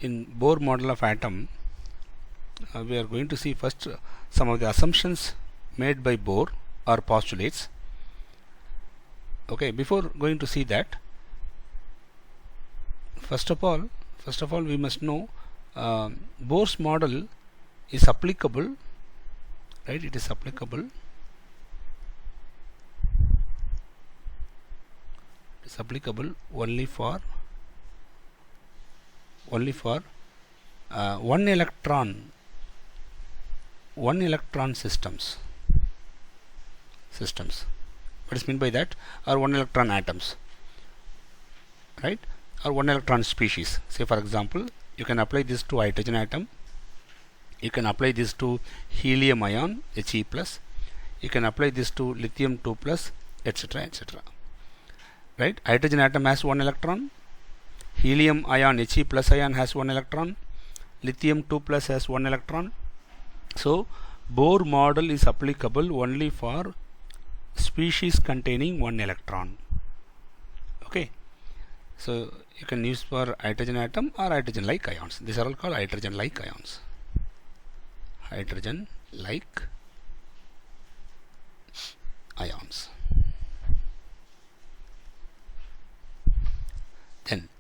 in Bohr model of atom, we are going to see first some of the assumptions made by Bohr or postulates. Okay, before going to see that, first of all we must know Bohr's model is applicable, right? It is applicable. It is applicable only for one electron systems. What is meant by that? Or one electron atoms, right? Or one electron species. Say for example, you can apply this to hydrogen atom, you can apply this to helium ion He+, you can apply this to lithium 2+, etc., etc. Right? Hydrogen atom has one electron, helium ion He+ ion has one electron, lithium 2+ has one electron. So Bohr model is applicable only for species containing one electron. Okay, so you can use for hydrogen atom or hydrogen like ions. These are all called hydrogen like ions. Hydrogen like ions. Then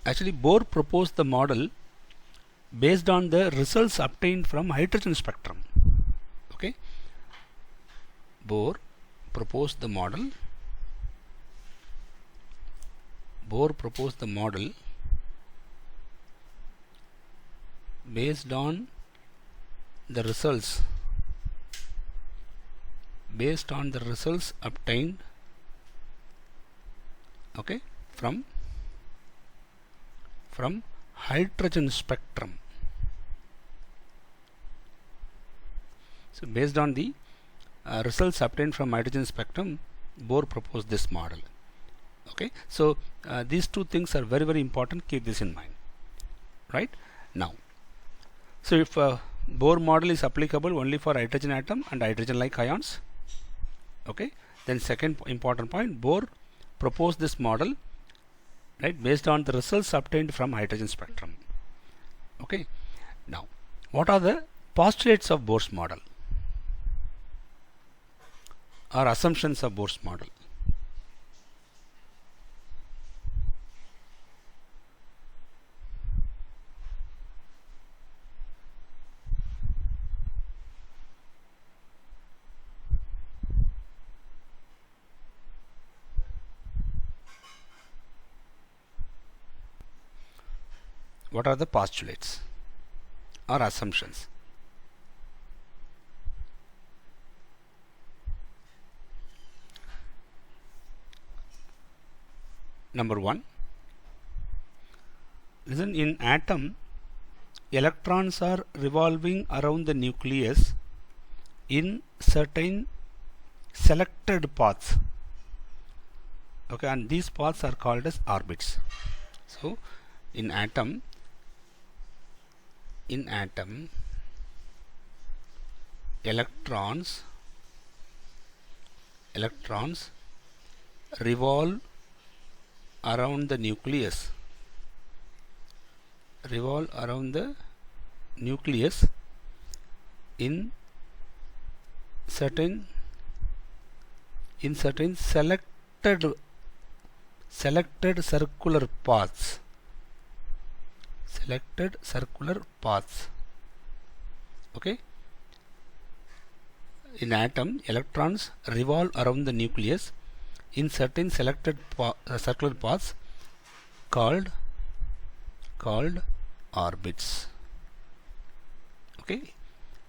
actually Bohr proposed the model based on the results obtained from hydrogen spectrum. Okay, Bohr proposed the model based on the results obtained, okay, from hydrogen spectrum. So based on the results obtained from hydrogen spectrum, Bohr proposed this model. Okay, so these two things are very, very important. Keep this in mind, right? Now, so if Bohr model is applicable only for hydrogen atom and hydrogen like ions, okay, then second important point, Bohr proposed this model, right, based on the results obtained from hydrogen spectrum. Okay, now what are the postulates of Bohr's model or assumptions of Bohr's model? What are the postulates or assumptions? Number one, listen, in atom, electrons are revolving around the nucleus in certain selected paths. Okay, and these paths are called as orbits. So in atom, electrons revolve around the nucleus in certain selected circular paths. Okay, in atom, electrons revolve around the nucleus in certain selected circular paths called orbits. Okay,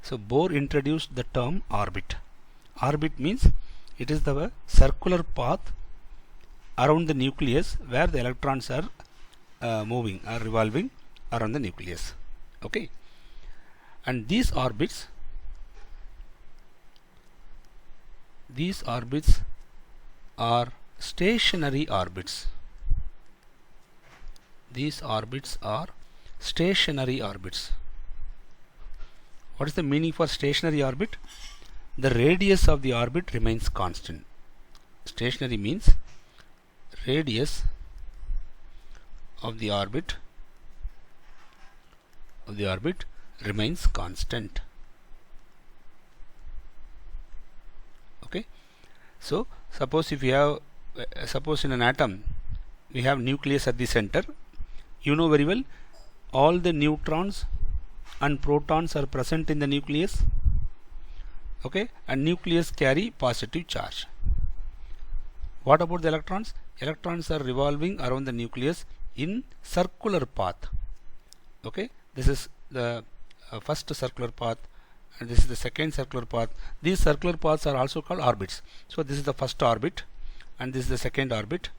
so Bohr introduced the term orbit. Orbit means it is the circular path around the nucleus where the electrons are moving or revolving around the nucleus. Okay, and these orbits are stationary orbits. These orbits are stationary orbits. What is the meaning for stationary orbit? The radius of the orbit remains constant. Stationary means radius of the orbit of the orbit remains constant. Okay, so suppose if you have suppose in an atom we have nucleus at the center, you know very well all the neutrons and protons are present in the nucleus. Okay, and nucleus carry positive charge. What about the electrons? Electrons are revolving around the nucleus in circular path. Okay, this is the first circular path and this is the second circular path. These circular paths are also called orbits. So this is the first orbit and this is the second orbit,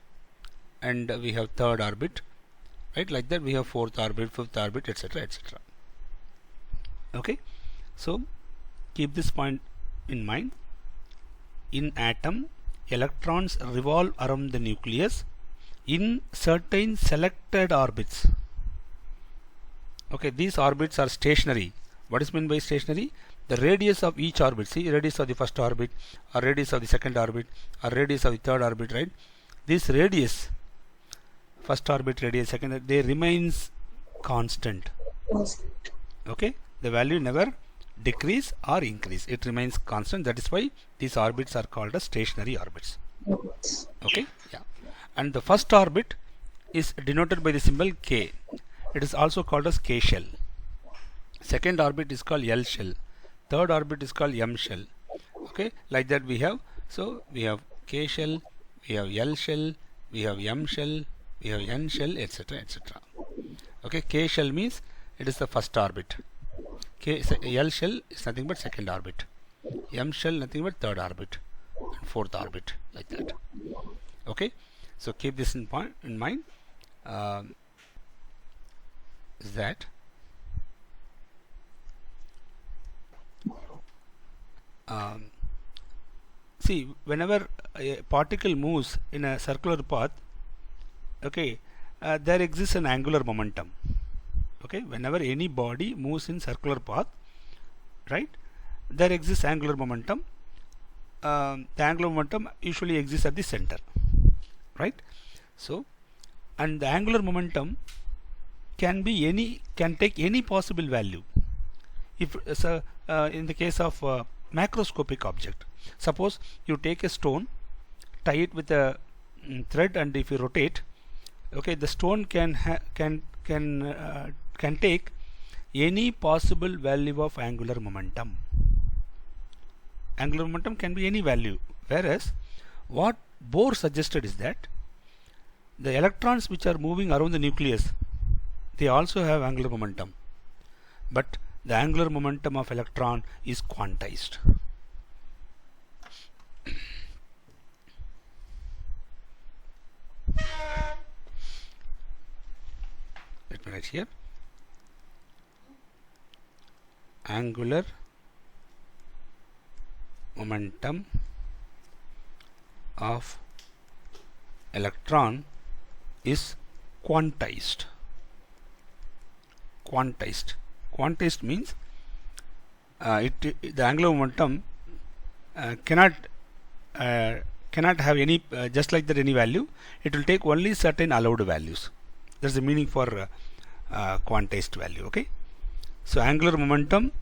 and we have third orbit, right? Like that we have fourth orbit, fifth orbit, etc., etc. Okay, so keep this point in mind. In atom, electrons revolve around the nucleus in certain selected orbits. Okay, these orbits are stationary. What is meant by stationary? The radius of each orbit, see, radius of the first orbit, or radius of the second orbit, or radius of the third orbit, right? This radius, first orbit radius, second, they remains constant. Okay, the value never decrease or increase, it remains constant. That is why these orbits are called as stationary orbits. Okay, yeah. And the first orbit is denoted by the symbol K. It is also called as K shell. Second orbit is called L shell. Third orbit is called M shell. Okay, like that we have. So we have K shell, we have L shell, we have M shell, we have N shell, etc., etc. Okay, K shell means it is the first orbit. L shell is nothing but second orbit. M shell nothing but third orbit, and fourth orbit, like that. Okay, so keep this in mind. Is that see, whenever a particle moves in a circular path, okay, there exists an angular momentum. Okay, whenever any body moves in circular path, right, there exists angular momentum. The angular momentum usually exists at the center, right? So, and the angular momentum can take any possible value. If in the case of macroscopic object, suppose you take a stone, tie it with a thread, and if you rotate, okay, the stone can take any possible value of angular momentum. Angular momentum can be any value, whereas what Bohr suggested is that the electrons which are moving around the nucleus, they also have angular momentum, but the angular momentum of electron is quantized. Let me write here. Angular momentum of electron is quantized. Quantized means the angular momentum cannot have any just like that any value. It will take only certain allowed values. That's the meaning for quantized value. Okay, so angular momentum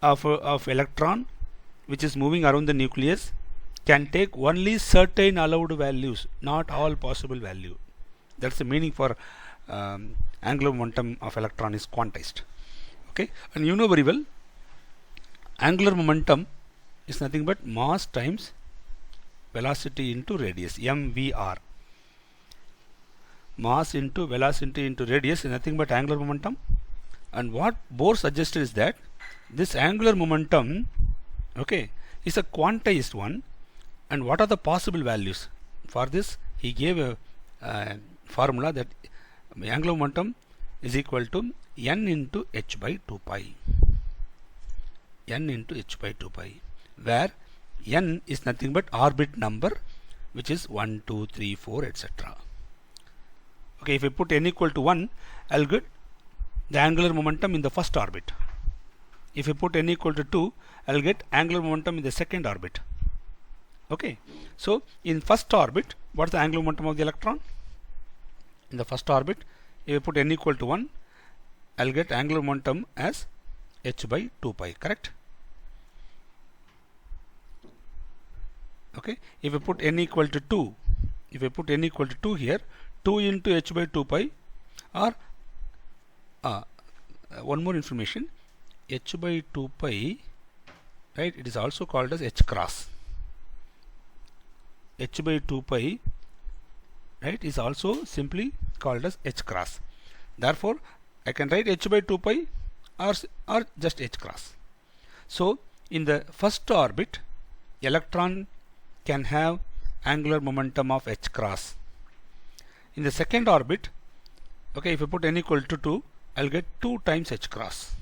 of electron which is moving around the nucleus can take only certain allowed values, not all possible value. That's the meaning for angular momentum of electron is quantized. Okay, and you know very well, angular momentum is nothing but mass times velocity into radius, mvr. Mass into velocity into radius is nothing but angular momentum. And what Bohr suggested is that this angular momentum, okay, is a quantized one. And what are the possible values? For this, he gave a formula that angular momentum is equal to n into h by 2 pi. N into h by 2 pi, where n is nothing but orbit number, which is 1, 2, 3, 4, etc. Okay, if I put n equal to 1, I'll get the angular momentum in the first orbit. If I put n equal to 2, I'll get angular momentum in the second orbit. Okay, so in first orbit, what's the angular momentum of the electron? In the first orbit, if I put n equal to 1, I'll get angular momentum as h by 2 pi, correct? Okay, if I put n equal to 2, if I put n equal to 2 here, 2 into h by 2 pi, or one more information, h by 2 pi, right, it is also called as h cross. H by 2 pi, right, is also simply called as h cross. Therefore, I can write h by 2 pi or just h cross. So, in the first orbit, electron can have angular momentum of h cross. In the second orbit, okay, if I put n equal to 2, I'll get 2 times h cross.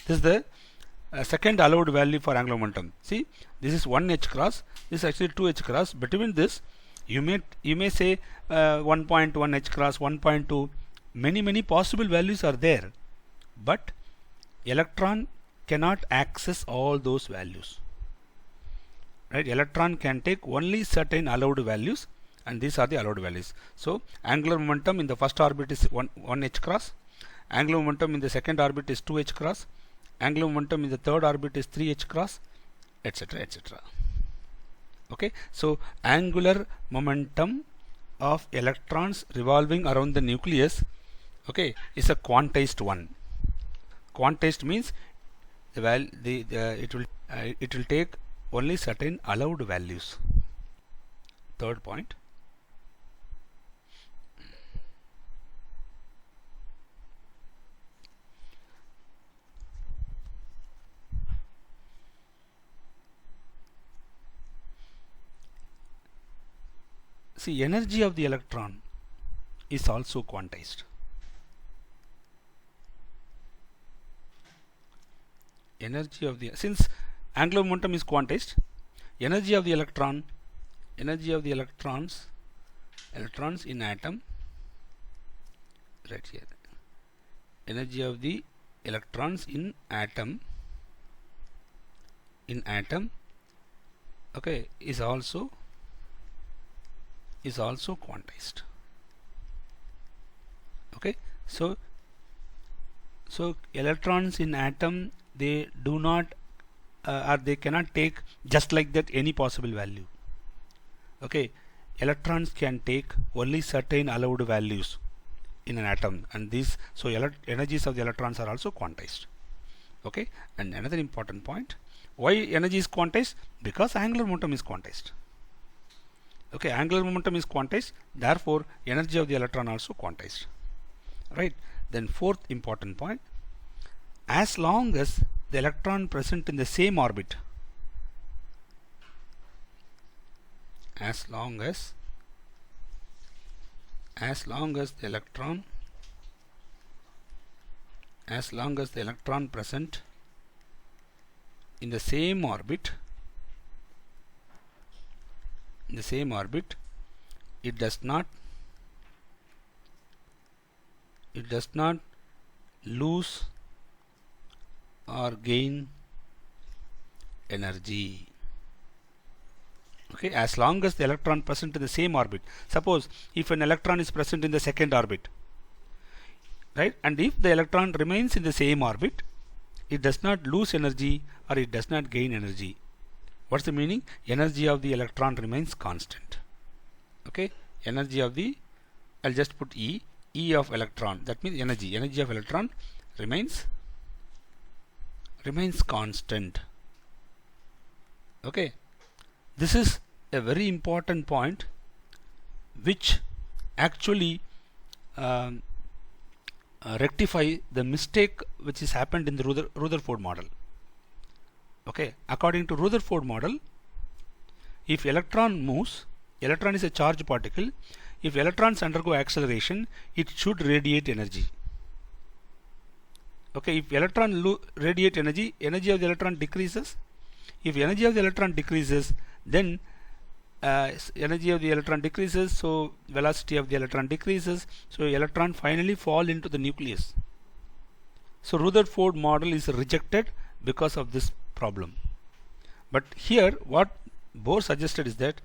This is the second allowed value for angular momentum. See, this is 1 h cross, this is actually 2 h cross. Between this, you may say 1.1 h cross, 1.2, many possible values are there, but electron cannot access all those values. Right? Electron can take only certain allowed values, and these are the allowed values. So, angular momentum in the first orbit is 1 h cross, angular momentum in the second orbit is 2 h cross, angular momentum in the third orbit is 3 h cross, etc., etc. Okay, so angular momentum of electrons revolving around the nucleus, okay, is a quantized one. Quantized means it will take only certain allowed values. Third point. See, energy of the electron is also quantized. Energy of the, since angular momentum is quantized, energy of the electrons in atom, right here, energy of the electrons in atom, okay, is also quantized. Okay, so electrons in atom, they do not or they cannot take just like that any possible value. Okay, electrons can take only certain allowed values in an atom, and these, so energies of the electrons are also quantized. Okay, and another important point, why energy is quantized? Because angular momentum is quantized. Okay, angular momentum is quantized, therefore energy of the electron also quantized. Right, then fourth important point, as long as the electron present in the same orbit, as long as the electron present in the same orbit, it does not lose or gain energy. Okay, as long as the electron present in the same orbit. Suppose if an electron is present in the second orbit, right, and if the electron remains in the same orbit, it does not lose energy or it does not gain energy. What's the meaning? Energy of the electron remains constant. Okay, energy of the, I'll just put E of electron, that means energy of electron remains constant. Okay, this is a very important point which actually rectify the mistake which is happened in the Rutherford model. Okay, according to Rutherford model, if electron moves, electron is a charged particle, if electrons undergo acceleration, it should radiate energy. Okay, if electron radiate energy, energy of the electron decreases. If energy of the electron decreases, then energy of the electron decreases, so velocity of the electron decreases, so electron finally fall into the nucleus. So Rutherford model is rejected because of this problem. But here what Bohr suggested is that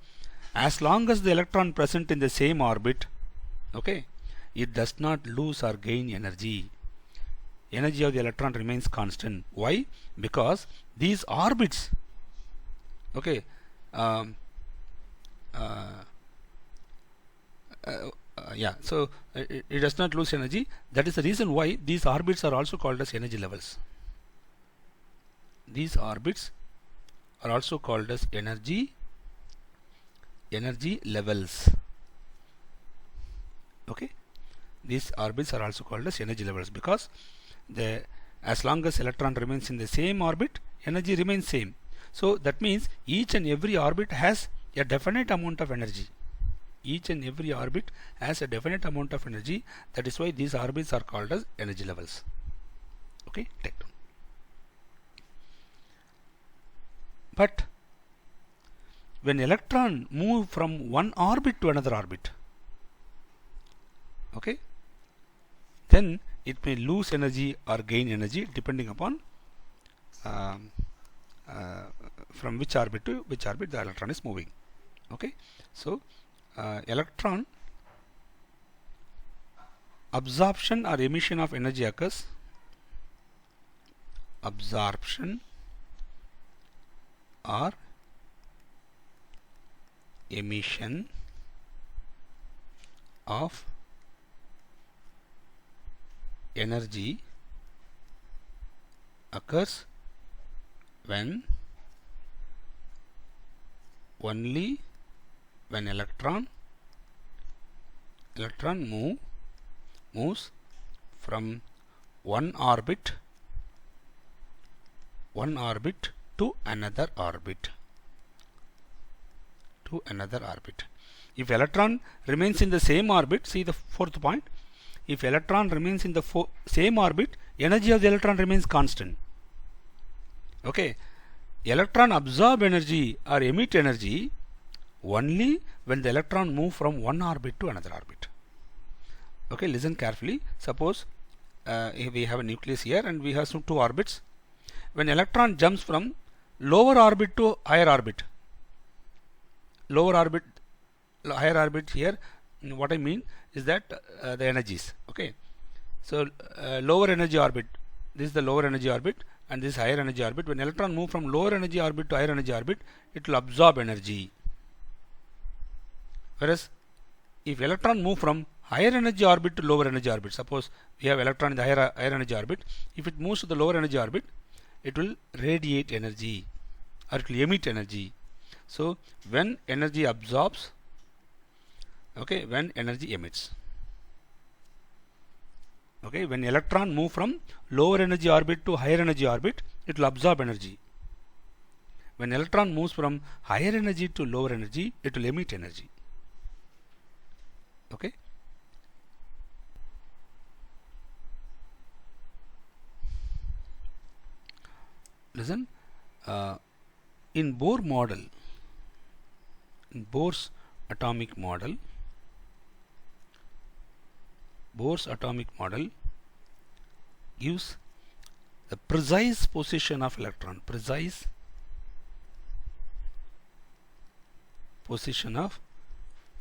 as long as the electron present in the same orbit, okay, it does not lose or gain energy. energy of the electron remains constant. Why? Because these orbits, okay, so it does not lose energy. That is the reason why these orbits are also called as energy levels. These orbits are also called as energy levels. Okay, these orbits are also called as energy levels because as long as electron remains in the same orbit, energy remains same. So that means each and every orbit has a definite amount of energy. Each and every orbit has a definite amount of energy. That is why these orbits are called as energy levels. Okay, take down. But when electron move from one orbit to another orbit, okay, then it may lose energy or gain energy depending upon from which orbit to which orbit the electron is moving. Okay, so electron absorption or emission of energy occurs. Absorption or emission of energy occurs when only when electron moves from one orbit to another orbit. If electron remains in the same orbit, see the fourth point, if electron remains in the same orbit, energy of the electron remains constant. Okay, electron absorb energy or emit energy only when the electron move from one orbit to another orbit. Okay, listen carefully. Suppose we have a nucleus here and we have some two orbits. When electron jumps from lower orbit to higher orbit, higher orbit here, what I mean is that the energies. Okay, so lower energy orbit, this is the lower energy orbit and this is higher energy orbit. When electron move from lower energy orbit to higher energy orbit, it will absorb energy. Whereas if electron move from higher energy orbit to lower energy orbit, suppose we have electron in the higher energy orbit, if it moves to the lower energy orbit, it will radiate energy or it will emit energy. So when energy absorbs, okay, when energy emits. Okay, when electron move from lower energy orbit to higher energy orbit, it will absorb energy. When electron moves from higher energy to lower energy, it will emit energy. Okay, listen, in Bohr model, in Bohr's atomic model, Bohr's atomic model gives the precise position of electron, precise position of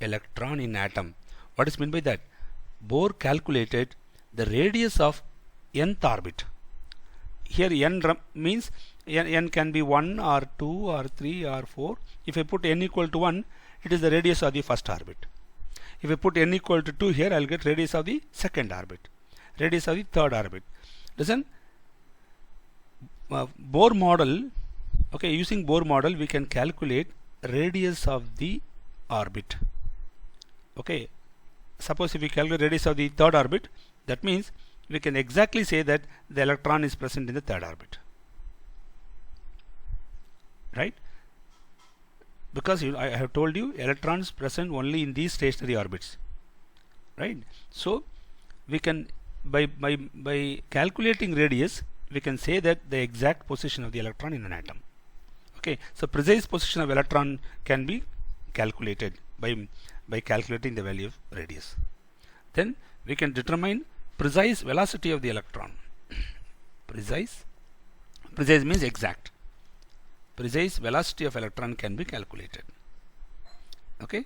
electron in atom. What is meant by that? Bohr calculated the radius of nth orbit. Here n means n can be 1 or 2 or 3 or 4. If I put n equal to 1, it is the radius of the first orbit. If I put n equal to 2 here, I will get radius of the second orbit, radius of the third orbit. Listen, Bohr model, okay, using Bohr model we can calculate radius of the orbit. Okay, suppose if we calculate radius of the third orbit, that means we can exactly say that the electron is present in the third orbit, right? Because I have told you electrons present only in these stationary orbits, right? So we can by calculating radius we can say that the exact position of the electron in an atom. Okay, so precise position of electron can be calculated by calculating the value of radius. Then we can determine precise velocity of the electron. Precise means exact. Precise velocity of electron can be calculated. Okay,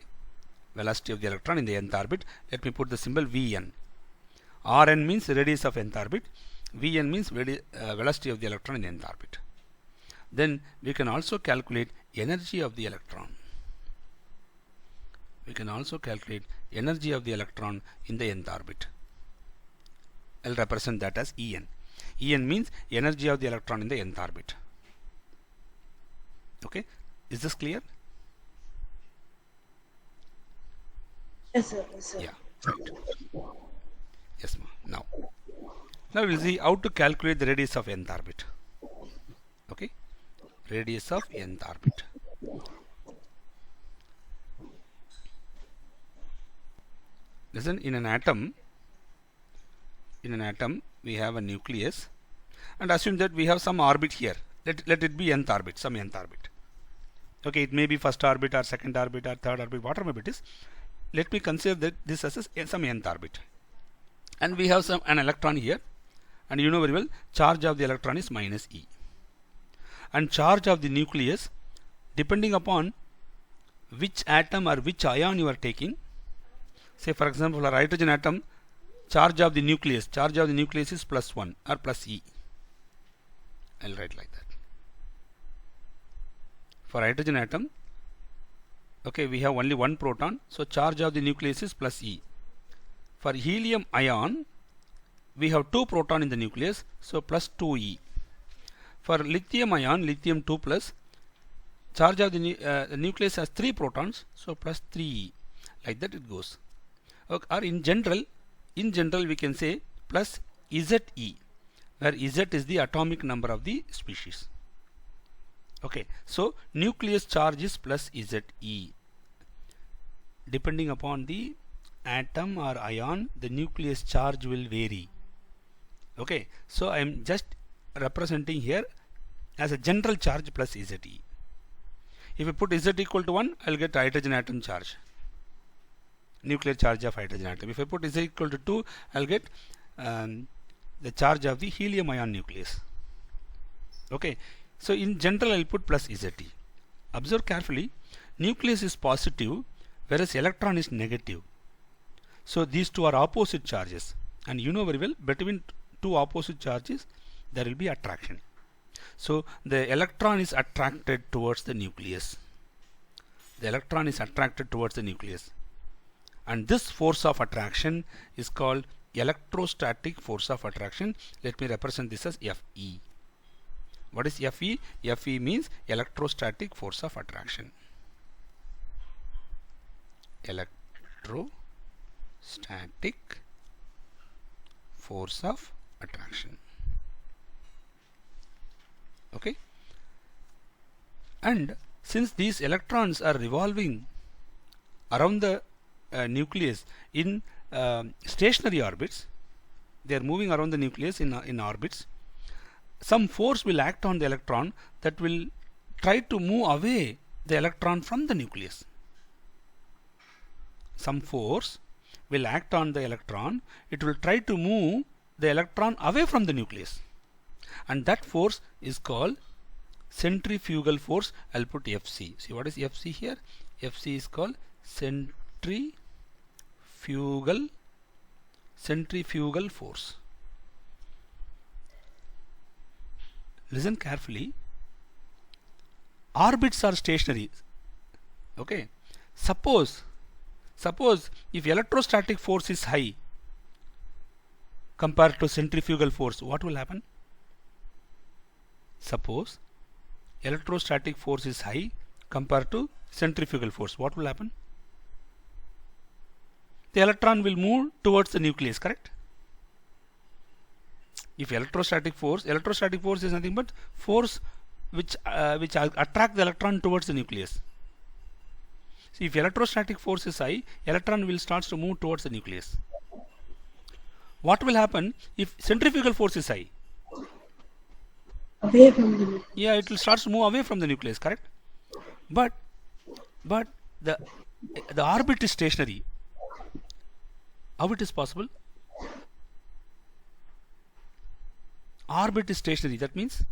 velocity of the electron in the nth orbit. Let me put the symbol Vn. Rn means radius of nth orbit. Vn means velocity of the electron in the nth orbit. Then we can also calculate energy of the electron. We can also calculate energy of the electron in the nth orbit. I'll represent that as En. En means energy of the electron in the nth orbit. Okay, is this clear? Yes, sir. Yes, sir. Yeah, right. Yes, ma'am. Now we'll see how to calculate the radius of nth orbit. Okay, radius of nth orbit. Listen, in an atom we have a nucleus, and assume that we have some orbit here. Let it be nth orbit, some nth orbit. Okay, it may be first orbit or second orbit or third orbit, whatever it is. Let me consider that this as some nth orbit, and we have an electron here, and you know very well charge of the electron is minus E, and charge of the nucleus, depending upon which atom or which ion you are taking. Say for example, a hydrogen atom, charge of the nucleus is +1 or plus E. I'll write like that. For hydrogen atom, okay, we have only one proton, so charge of the nucleus is plus E. For helium ion, we have 2 proton in the nucleus, so plus 2E. For lithium ion, lithium 2 plus, charge of the nucleus has 3 protons, so plus 3E. Like that it goes. Okay, or in general we can say plus ZE, where Z is the atomic number of the species. Okay, so nucleus charge is plus ZE. Depending upon the atom or ion, the nucleus charge will vary. Okay, so I am just representing here as a general charge plus ZE. If I put Z equal to 1, I will get hydrogen atom charge, nuclear charge of hydrogen atom. If I put Z equal to 2, I will get the charge of the helium ion nucleus. Okay, so in general I will put plus ZE. Observe carefully, nucleus is positive whereas electron is negative. So these two are opposite charges, and you know very well between two opposite charges there will be attraction. So the electron is attracted towards the nucleus. The electron is attracted towards the nucleus, and this force of attraction is called electrostatic force of attraction. Let me represent this as Fe. What is Fe? Fe means electrostatic force of attraction. Electrostatic force of attraction. Okay, and since these electrons are revolving around the nucleus in stationary orbits, they are moving around the nucleus in orbits, some force will act on the electron that will try to move away the electron from the nucleus. Some force will act on the electron, it will try to move the electron away from the nucleus, and that force is called centrifugal force. I'll put Fc. See what is Fc here? Fc is called centrifugal force. Listen carefully. Orbits are stationary. Okay, suppose if electrostatic force is high compared to centrifugal force, what will happen? Suppose electrostatic force is high compared to centrifugal force, what will happen? The electron will move towards the nucleus, correct? If electrostatic force is nothing but force which attract the electron towards the nucleus. So if electrostatic force is high, electron will start to move towards the nucleus. What will happen if centrifugal force is high? Away from the nucleus. Yeah, it will start to move away from the nucleus, correct? But the orbit is stationary. How it is possible? Orbit is stationary. That means,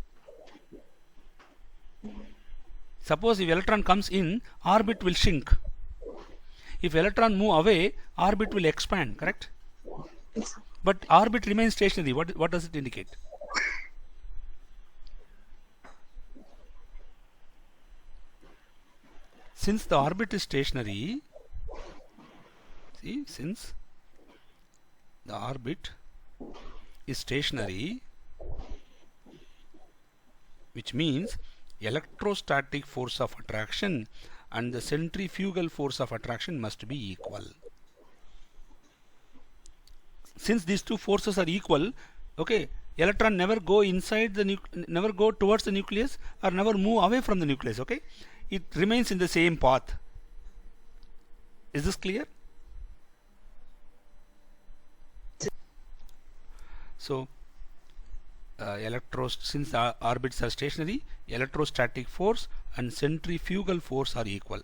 suppose if electron comes in, orbit will shrink. If electron move away, orbit will expand, correct? Yes. but orbit remains stationary. What does it indicate? Since the orbit is stationary, see, since the orbit is stationary, which means electrostatic force of attraction and the centrifugal force of attraction must be equal. Since these two forces are equal, okay, electron never go inside the never go towards the nucleus or never move away from the nucleus. Okay, it remains in the same path. Is this clear? So since the orbits are stationary, electrostatic force and centrifugal force are equal.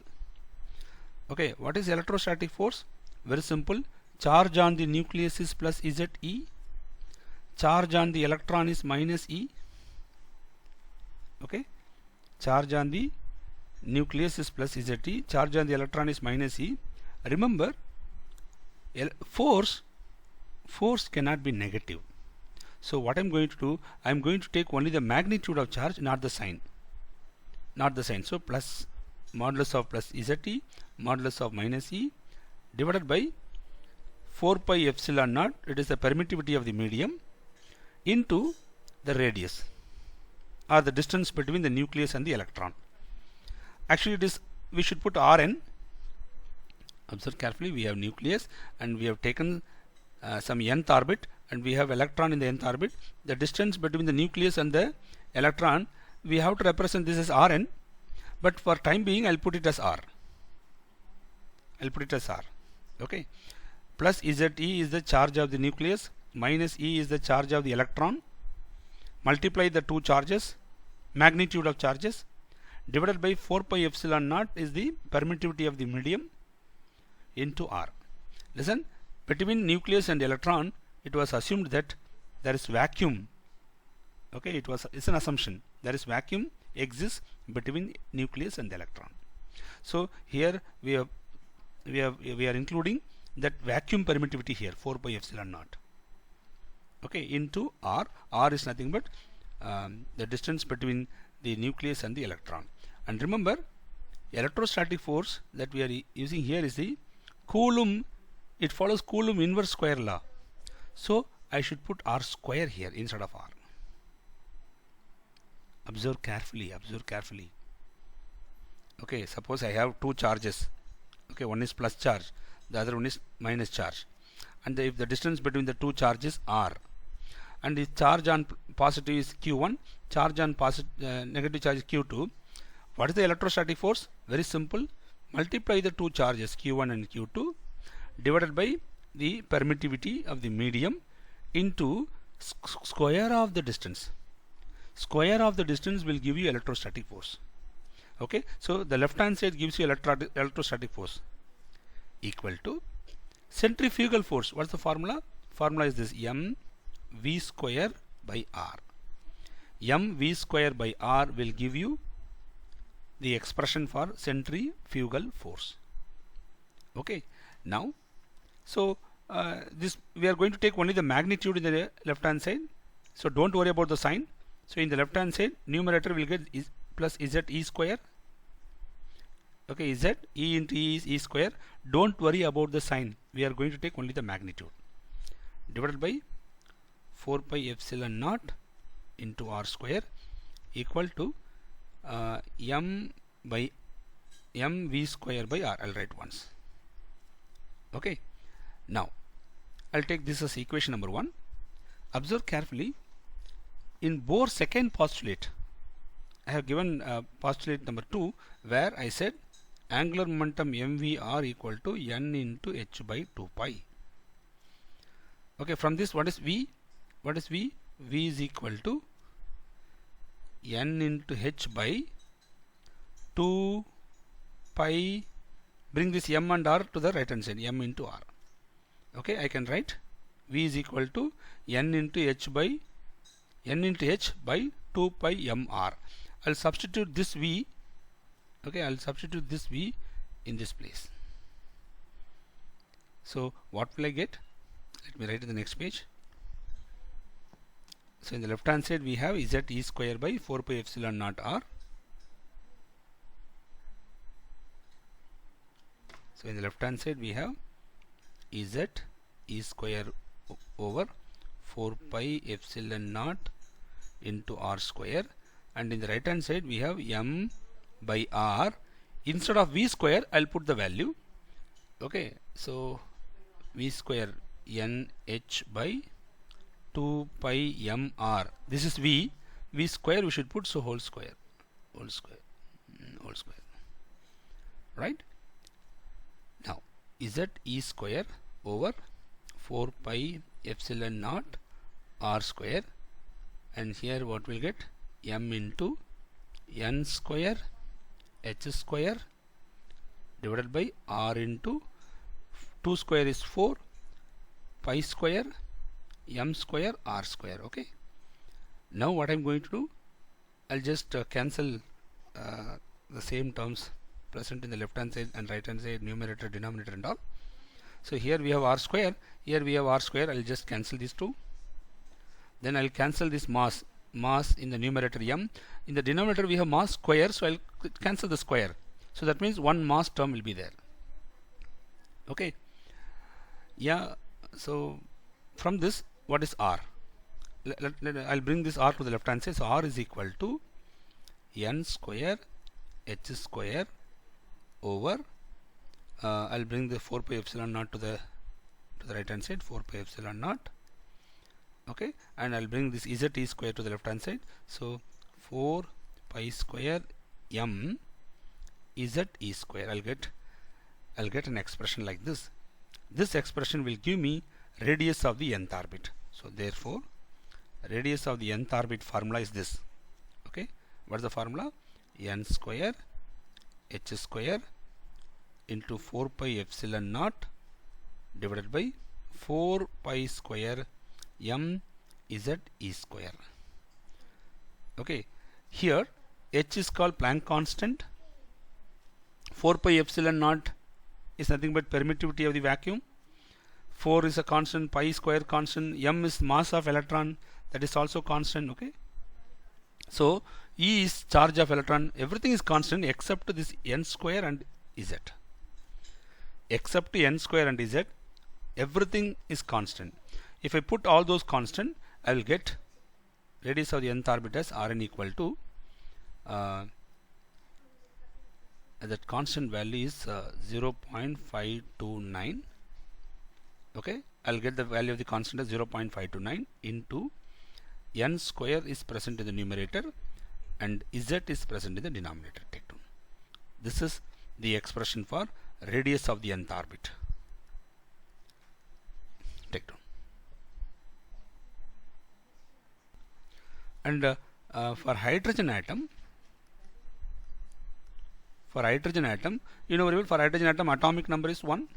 Okay, what is electrostatic force? Very simple. Charge on the nucleus is plus Ze, charge on the electron is minus E. Okay, charge on the nucleus is plus Ze, charge on the electron is minus E. Remember, force cannot be negative. So what I'm going to do, I'm going to take only the magnitude of charge, not the sign. So plus modulus of plus Ze, modulus of minus E, divided by 4 pi epsilon naught, it is the permittivity of the medium, into the radius or the distance between the nucleus and the electron. Actually it is, we should put Rn. Observe carefully, we have nucleus and we have taken some nth orbit and we have electron in the nth orbit. The distance between the nucleus and the electron, we have to represent this as Rn, but for time being I'll put it as R. Okay, plus Ze is the charge of the nucleus, minus E is the charge of the electron. Multiply the two charges, magnitude of charges, divided by 4 pi epsilon naught is the permittivity of the medium, into R. Listen, between nucleus and electron, it was assumed that there is vacuum. Okay, it's an assumption. There is vacuum exists between nucleus and the electron. So here we are including that vacuum permittivity here, 4 pi epsilon naught. Okay, into R. R is nothing but the distance between the nucleus and the electron. And remember, electrostatic force that we are using here is the Coulomb. It follows Coulomb inverse square law. So I should put R square here instead of R. Observe carefully. Okay, suppose I have two charges. Okay, one is plus charge, the other one is minus charge, and if the distance between the two charges R, and the charge on positive is Q1, charge on negative charge is Q2, what is the electrostatic force? Very simple. Multiply the two charges Q1 and Q2 divided by the permittivity of the medium into square of the distance. Square of the distance will give you electrostatic force. Okay, so the left hand side gives you electrostatic force equal to centrifugal force. What's the formula? Formula is this: mv square by r. Mv square by r will give you the expression for centrifugal force. Okay, now so this we are going to take only the magnitude in the left hand side, so don't worry about the sign. So in the left hand side, numerator will get plus Z E square. Okay, Z E into E is E square. Don't worry about the sign. We are going to take only the magnitude. Divided by 4 pi epsilon naught into R square equal to M by mv square by R. I'll write once. Okay. Now I'll take this as equation number 1. Observe carefully. In Bohr's second postulate, I have given postulate number 2, where I said angular momentum mvr equal to n into h by 2 pi. Okay, from this what is V? What is V? V is equal to n into h by 2 pi. Bring this m and r to the right hand side, m into r. Okay, I can write V is equal to n into h by 2 pi mr. I'll substitute this V. Okay, I'll substitute this V in this place. So what will I get? Let me write in the next page. So in the left hand side we have Z E square by 4 pi epsilon naught R. So in the left hand side we have Z E square over 4 pi epsilon naught into R square, and in the right hand side we have M by R. Instead of V square I'll put the value. Okay, so V square NH by 2 pi mr. This is V square we should put, so whole square, right? Now Z E square over 4 pi epsilon naught R square, and here what we'll get, M into N square H square divided by R into 2 square is 4 pi square M square R square. Okay, now what I'm going to do, I'll just cancel the same terms present in the left hand side and right hand side, numerator, denominator and all. So here we have R square, here we have R square. I'll just cancel these two. Then I'll cancel this mass in the numerator M. In the denominator we have mass square, so I'll cancel the square. So that means one mass term will be there. Okay, yeah. So from this, what is R? I'll bring this R to the left hand side. So R is equal to N square H square over I'll bring the 4 pi epsilon naught to the right hand side, 4 pi epsilon naught. Okay, and I'll bring this Z E square to the left hand side. So 4 pi square M Z E square. I'll get an expression like this. This expression will give me radius of the nth orbit. So therefore radius of the nth orbit formula is this. Okay, what's the formula? N square H square into 4 pi epsilon naught divided by 4 pi square M Z E square. Okay, here H is called Planck constant, 4 pi epsilon naught is nothing but permittivity of the vacuum, 4 is a constant, pi square constant, M is mass of electron, that is also constant. Okay, so E is charge of electron, everything is constant except this N square and Z. Except N square and Z, everything is constant. If I put all those constant, I will get radius of the nth orbit as Rn equal to that constant value is 0.529. Okay, I'll get the value of the constant as 0.529 into N square is present in the numerator and Z is present in the denominator. Take down. This is the expression for radius of the nth orbit. Take down. And for hydrogen atom, you know very well, for hydrogen atom atomic number is 1.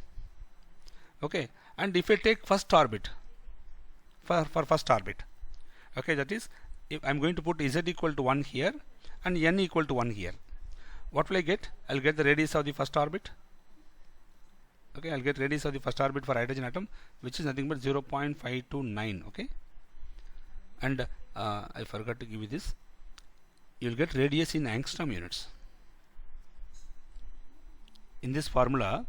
Okay, and if I take first orbit, for first orbit, okay, that is, if I'm going to put Z equal to 1 here and N equal to 1 here, what will I get? I'll get the radius of the first orbit. Okay, I'll get radius of the first orbit for hydrogen atom, which is nothing but 0.529. Okay, and I forgot to give you this. You will get radius in angstrom units. In this formula,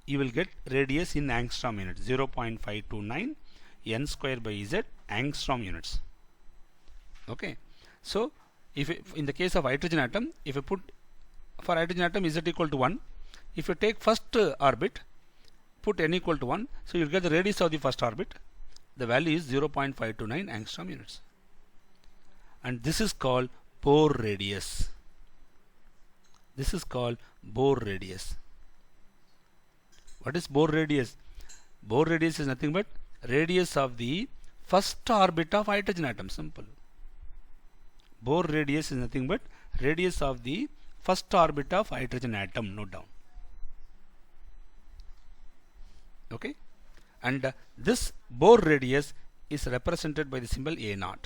you will get radius in angstrom units, 0.529 N square by Z angstrom units. Okay, so if in the case of hydrogen atom, if you put for hydrogen atom Z equal to 1, if you take first orbit, put N equal to 1, so you will get the radius of the first orbit. The value is 0.529 angstrom units, and this is called Bohr radius. This is called Bohr radius. What is Bohr radius? Bohr radius is nothing but radius of the first orbit of hydrogen atom. Simple. Bohr radius is nothing but radius of the first orbit of hydrogen atom. Note down. Okay, and this Bohr radius is represented by the symbol A0.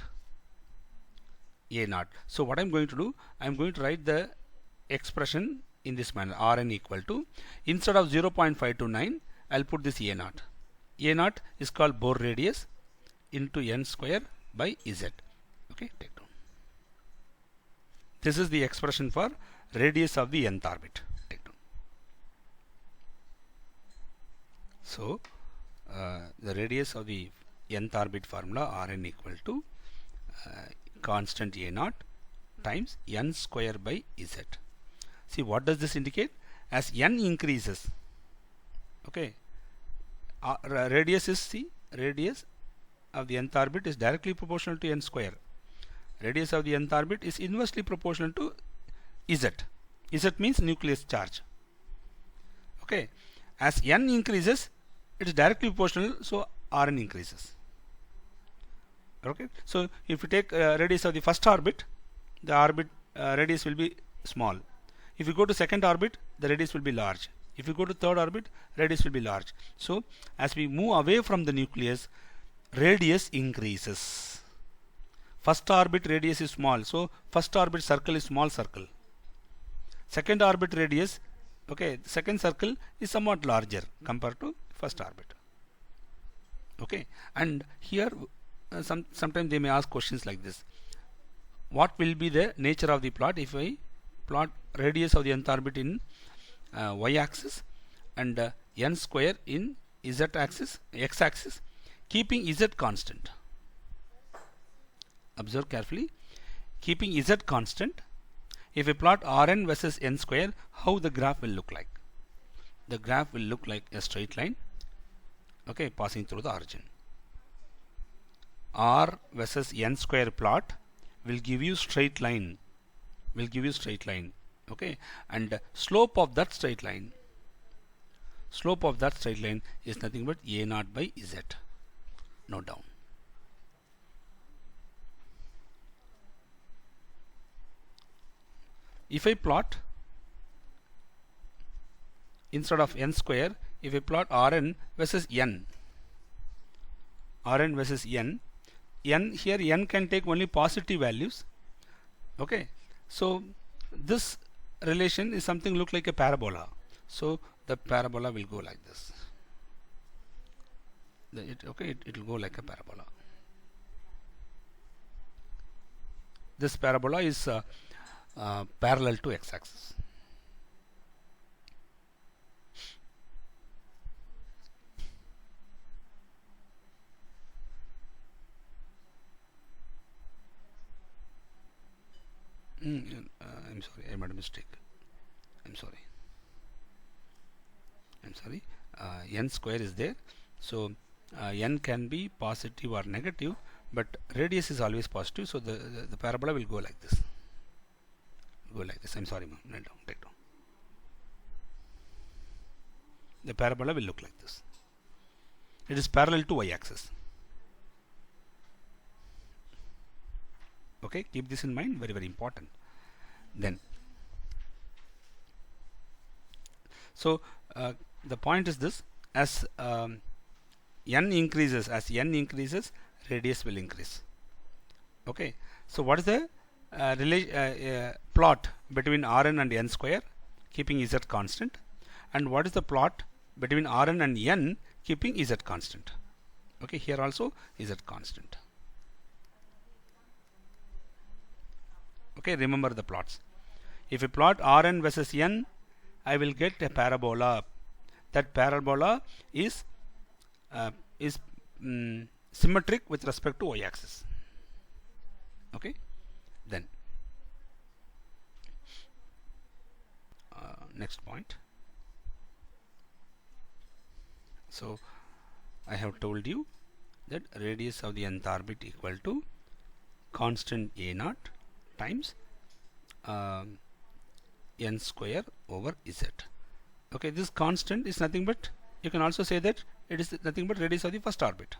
A0. So what I'm going to do, I'm going to write the expression in this manner. Rn equal to, instead of 0.529, I'll put this A0. A0 is called Bohr radius into N square by Z. Okay, take down. This is the expression for radius of the nth orbit. Take down. So the radius of the nth orbit formula Rn equal to constant A0 times n square by Z. See, what does this indicate? As n increases, okay, radius is, see, radius of the nth orbit is directly proportional to n square. Radius of the nth orbit is inversely proportional to Z. Z means nucleus charge. Okay, as n increases, it is directly proportional, so Rn increases. Okay, so if you take radius of the first orbit, the orbit radius will be small. If you go to second orbit, the radius will be large. If you go to third orbit, radius will be large. So as we move away from the nucleus, radius increases. First orbit radius is small, so first orbit circle is small circle. Second orbit radius, okay, second circle is somewhat larger compared to first orbit. Okay, and here sometimes they may ask questions like this: what will be the nature of the plot if I plot radius of the nth orbit in y-axis and n square in z-axis, x-axis, keeping z constant? Observe carefully. Keeping z constant, if we plot Rn versus n square, how the graph will look like? The graph will look like a straight line, okay, passing through the origin. R versus n square plot will give you straight line, okay, and slope of that straight line is nothing but A0 by Z. Note down. If I plot, instead of n square, if I plot Rn versus n, here n can take only positive values. Okay, so this relation is something look like a parabola. So the parabola will go like this. It will go like a parabola. This parabola is parallel to x-axis. I'm sorry, I made a mistake. I'm sorry. N square is there, so n can be positive or negative, but radius is always positive, so the parabola will go like this. I'm sorry, ma'am. Take down. The parabola will look like this. It is parallel to y-axis. Okay, keep this in mind, very, very important. Then, so the point is this: as n increases, radius will increase. Okay, so what is the plot between Rn and n square, keeping z constant, and what is the plot between Rn and n, keeping z constant? Okay, here also z constant. Okay, remember the plots. If you plot Rn versus n, I will get a parabola. That parabola is symmetric with respect to y-axis. Okay, then next point. So I have told you that radius of the nth orbit equal to constant A0 times n square over z. Okay, this constant is nothing but, you can also say that it is nothing but radius of the first orbit.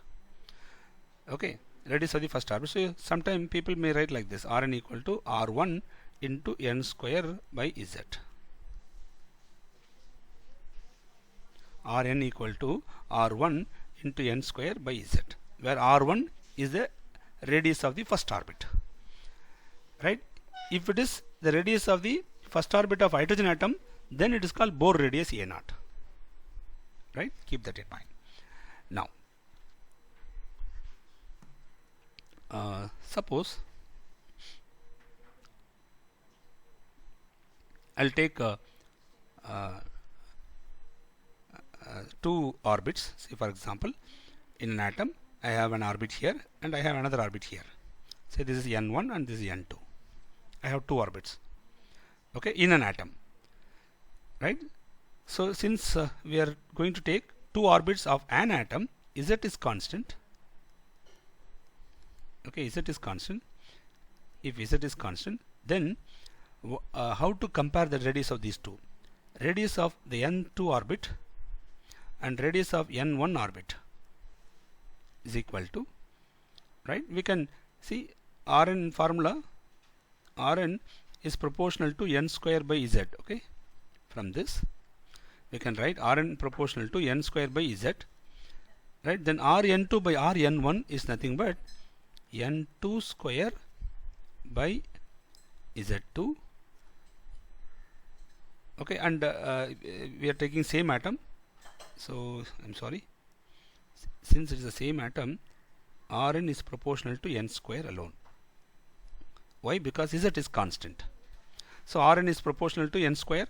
Okay, radius of the first orbit. So sometimes people may write like this: Rn equal to R1 into n square by z. Rn equal to R1 into n square by z, where R1 is the radius of the first orbit. Right? If it is the radius of the first orbit of hydrogen atom, then it is called Bohr radius A0. Right? Keep that in mind. Now, Suppose I'll take two orbits. Say for example, in an atom I have an orbit here and I have another orbit here. Say this is n1 and this is n2. I have two orbits, okay, in an atom, right? So since we are going to take two orbits of an atom, Z is constant. Okay, Z is constant. If Z is constant, then how to compare the radius of these two? Radius of the n2 orbit and radius of n1 orbit is equal to, right? We can see Rn formula. Rn is proportional to n square by Z. Okay, from this we can write Rn proportional to n square by Z, right? Then Rn2 by Rn1 is nothing but n2 square by Z2. Okay, and we are taking same atom, so I'm sorry, since it is the same atom, Rn is proportional to n square alone. Why? Because Z is constant. So Rn is proportional to n square,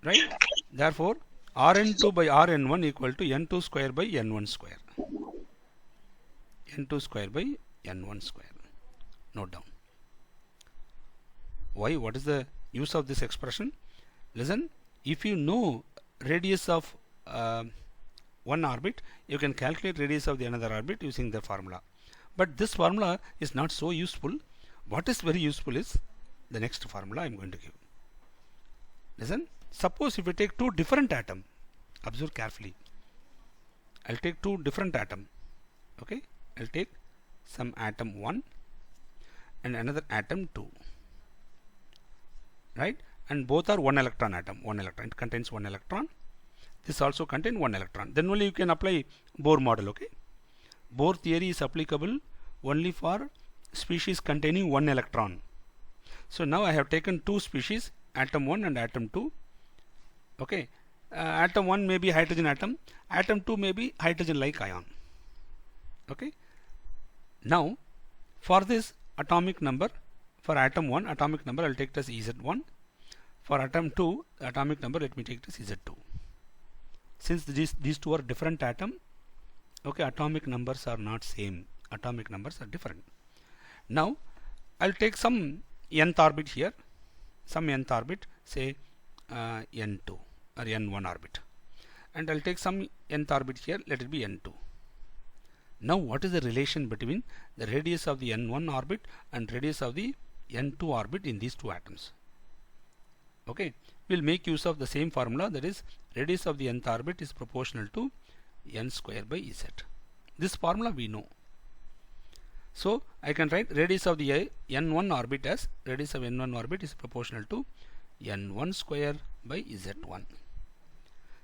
right? Therefore Rn2 by Rn1 equal to n2 square by n1 square. N2 square by n1 square. Note down. Why? What is the use of this expression? Listen, if you know radius of one orbit, you can calculate radius of the another orbit using the formula. But this formula is not so useful. What is very useful is the next formula I am going to give. Listen, suppose if we take two different atoms, observe carefully. I'll take two different atoms. Okay, I'll take some atom 1 and another atom 2, right? And both are one electron atom. One electron, it contains one electron. This also contains one electron. Then only you can apply Bohr model. Okay, Bohr theory is applicable only for species containing one electron. So now I have taken two species, atom 1 and atom 2. Okay, atom 1 may be hydrogen atom 2 may be hydrogen like ion. Okay, now for this atomic number, for atom 1 atomic number I'll take it as Z1. For atom 2 atomic number let me take it as Z2. Since these two are different atom, okay, atomic numbers are not same, atomic numbers are different. Now I'll take some nth orbit here, some nth orbit, say n2 or n1 orbit, and I'll take some nth orbit here, let it be n2. Now what is the relation between the radius of the n1 orbit and radius of the n2 orbit in these two atoms? Okay, we'll make use of the same formula, that is radius of the nth orbit is proportional to n square by Z. This formula we know. So I can write radius of the n1 orbit as radius of n1 orbit is proportional to n1 square by Z1.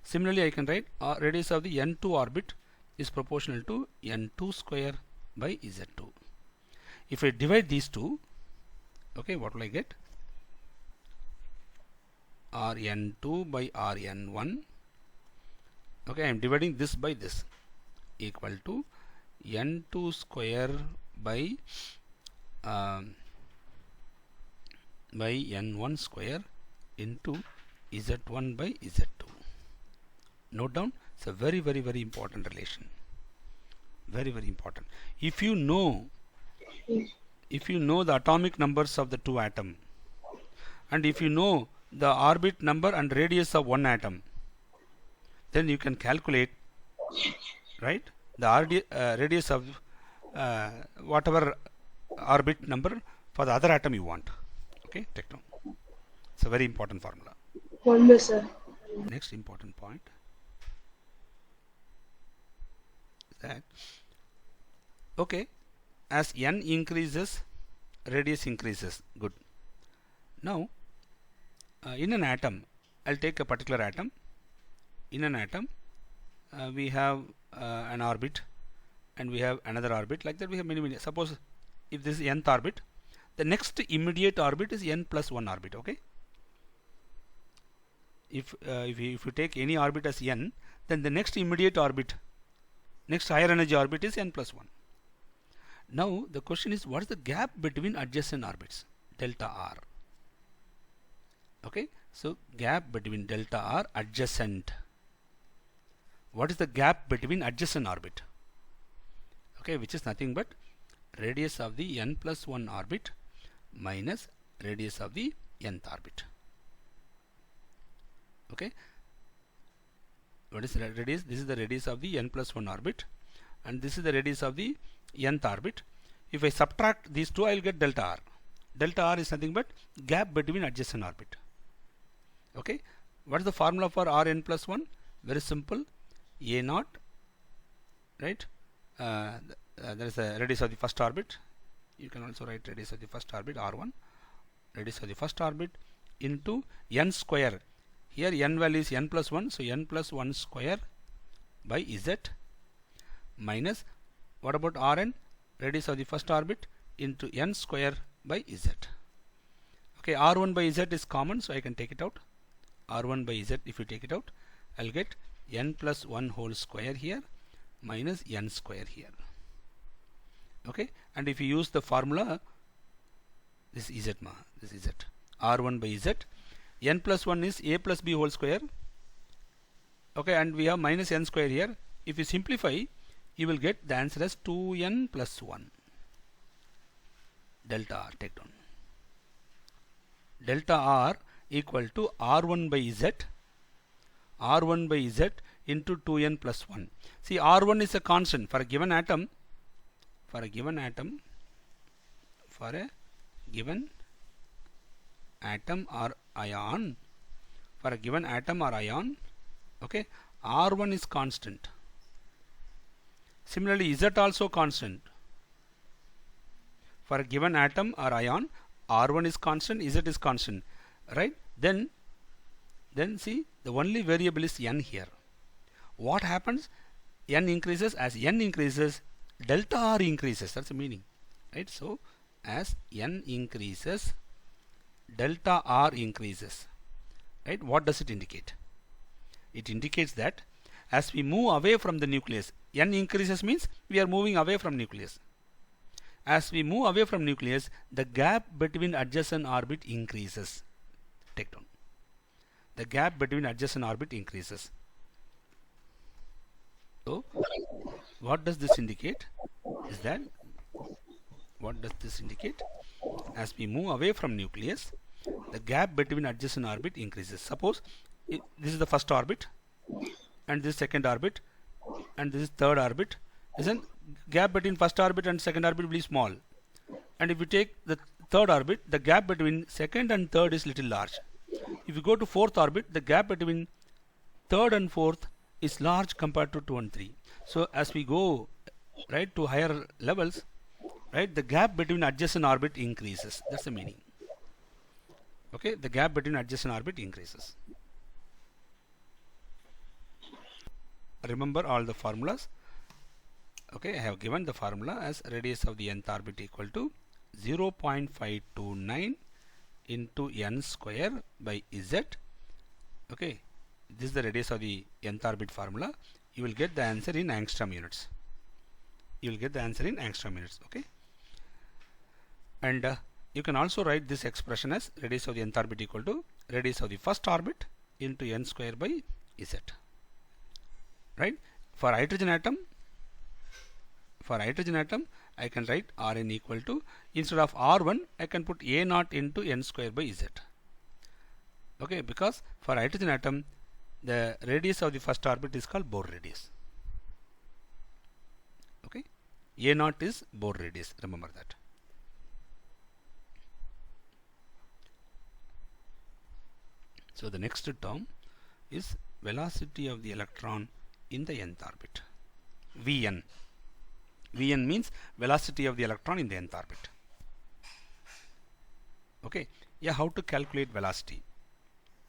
Similarly I can write radius of the n2 orbit is proportional to n2 square by Z2. If I divide these two, okay, what will I get? Rn2 by Rn1. Okay, I am dividing this by this, equal to n2 square by n1 square into Z1 by Z2. Note down, it's a very important relation. Very important. If you know the atomic numbers of the two atoms, and if you know the orbit number and radius of one atom, then you can calculate, right, the radius of whatever orbit number for the other atom you want. Okay, take down. It's a very important formula. Wonder, sir. Next important point is that, okay, as n increases, radius increases. Good. Now in an atom, I'll take a particular atom. In an atom we have an orbit and we have another orbit, like that we have many. Suppose if this is nth orbit, the next immediate orbit is n plus 1 orbit. Okay, if you take any orbit as n, then the next immediate orbit, next higher energy orbit is n plus 1. Now the question is, what is the gap between adjacent orbits? Delta r. Okay, so gap between delta r adjacent. What is the gap between adjacent orbit? Okay, which is nothing but radius of the n plus 1 orbit minus radius of the nth orbit. Okay, what is the radius? This is the radius of the n plus 1 orbit, and this is the radius of the nth orbit. If I subtract these two, I will get delta r. Delta r is nothing but gap between adjacent orbit. Okay, what is the formula for Rn plus 1? Very simple, a naught, right? There is a radius of the first orbit. You can also write radius of the first orbit, r1, radius of the first orbit, into n square. Here n value is n plus 1, so n plus 1 square by z, minus, what about Rn? Radius of the first orbit into n square by z. Okay, r1 by z is common, so I can take it out. R1 by z, if you take it out, I'll get n plus 1 whole square here minus n square here. Okay, and if you use the formula, this is z, this is z, r1 by z, n plus 1 is a plus b whole square. Okay, and we have minus n square here. If you simplify, you will get the answer as 2n plus 1. Delta r, take down. Delta r equal to r1 by z, r1 by z into 2n plus 1. See, r1 is a constant for a given atom, for a given atom, for a given atom or ion, for a given atom or ion, okay, r1 is constant. Similarly, z also constant. For a given atom or ion, r1 is constant, z is constant, right? Then see, the only variable is n here. What happens? N increases. As n increases, delta r increases. That's the meaning, right? So as n increases, delta r increases, right? What does it indicate? It indicates that as we move away from the nucleus, n increases means we are moving away from nucleus. As we move away from nucleus, the gap between adjacent orbit increases. Take down. The gap between adjacent orbit increases. So what does this indicate? Is that what does this indicate? As we move away from nucleus, the gap between adjacent orbit increases. Suppose this is the first orbit, and this is second orbit, and this is third orbit. Isn't gap between first orbit and second orbit will be small, and if you take the third orbit, the gap between second and third is little large. If you go to fourth orbit, the gap between third and fourth is large compared to 2 and 3. So as we go right to higher levels, right, the gap between adjacent orbit increases. That's the meaning. Okay, the gap between adjacent orbit increases. Remember all the formulas. Okay, I have given the formula as radius of the nth orbit equal to 0.529 into n square by z. Okay, this is the radius of the nth orbit formula. You will get the answer in angstrom units. You will get the answer in angstrom units. Okay, and you can also write this expression as radius of the nth orbit equal to radius of the first orbit into n square by z. Right? For hydrogen atom, I can write Rn equal to, instead of R1, I can put A naught into n square by z. Okay, because for hydrogen atom, the radius of the first orbit is called Bohr radius. Okay, A naught is Bohr radius. Remember that. So the next term is velocity of the electron in the nth orbit, Vn. Vn means velocity of the electron in the nth orbit. Okay, yeah, how to calculate velocity?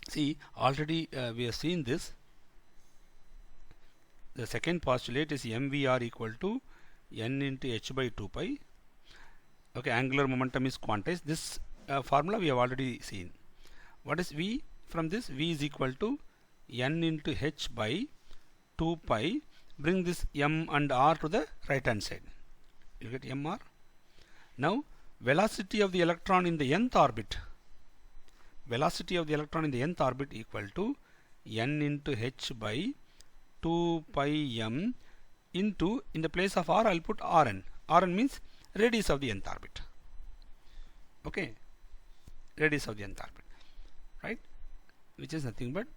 See, already we have seen this. The second postulate is mvr equal to n into h by 2 pi. Okay, angular momentum is quantized. This formula we have already seen. What is v? From this, v is equal to n into h by 2 pi. Bring this m and r to the right hand side. You get mr. Now velocity of the electron in the nth orbit, velocity of the electron in the nth orbit equal to n into h by 2 pi m into, in the place of r I'll put Rn. Rn means radius of the nth orbit. Okay, radius of the nth orbit, right, which is nothing but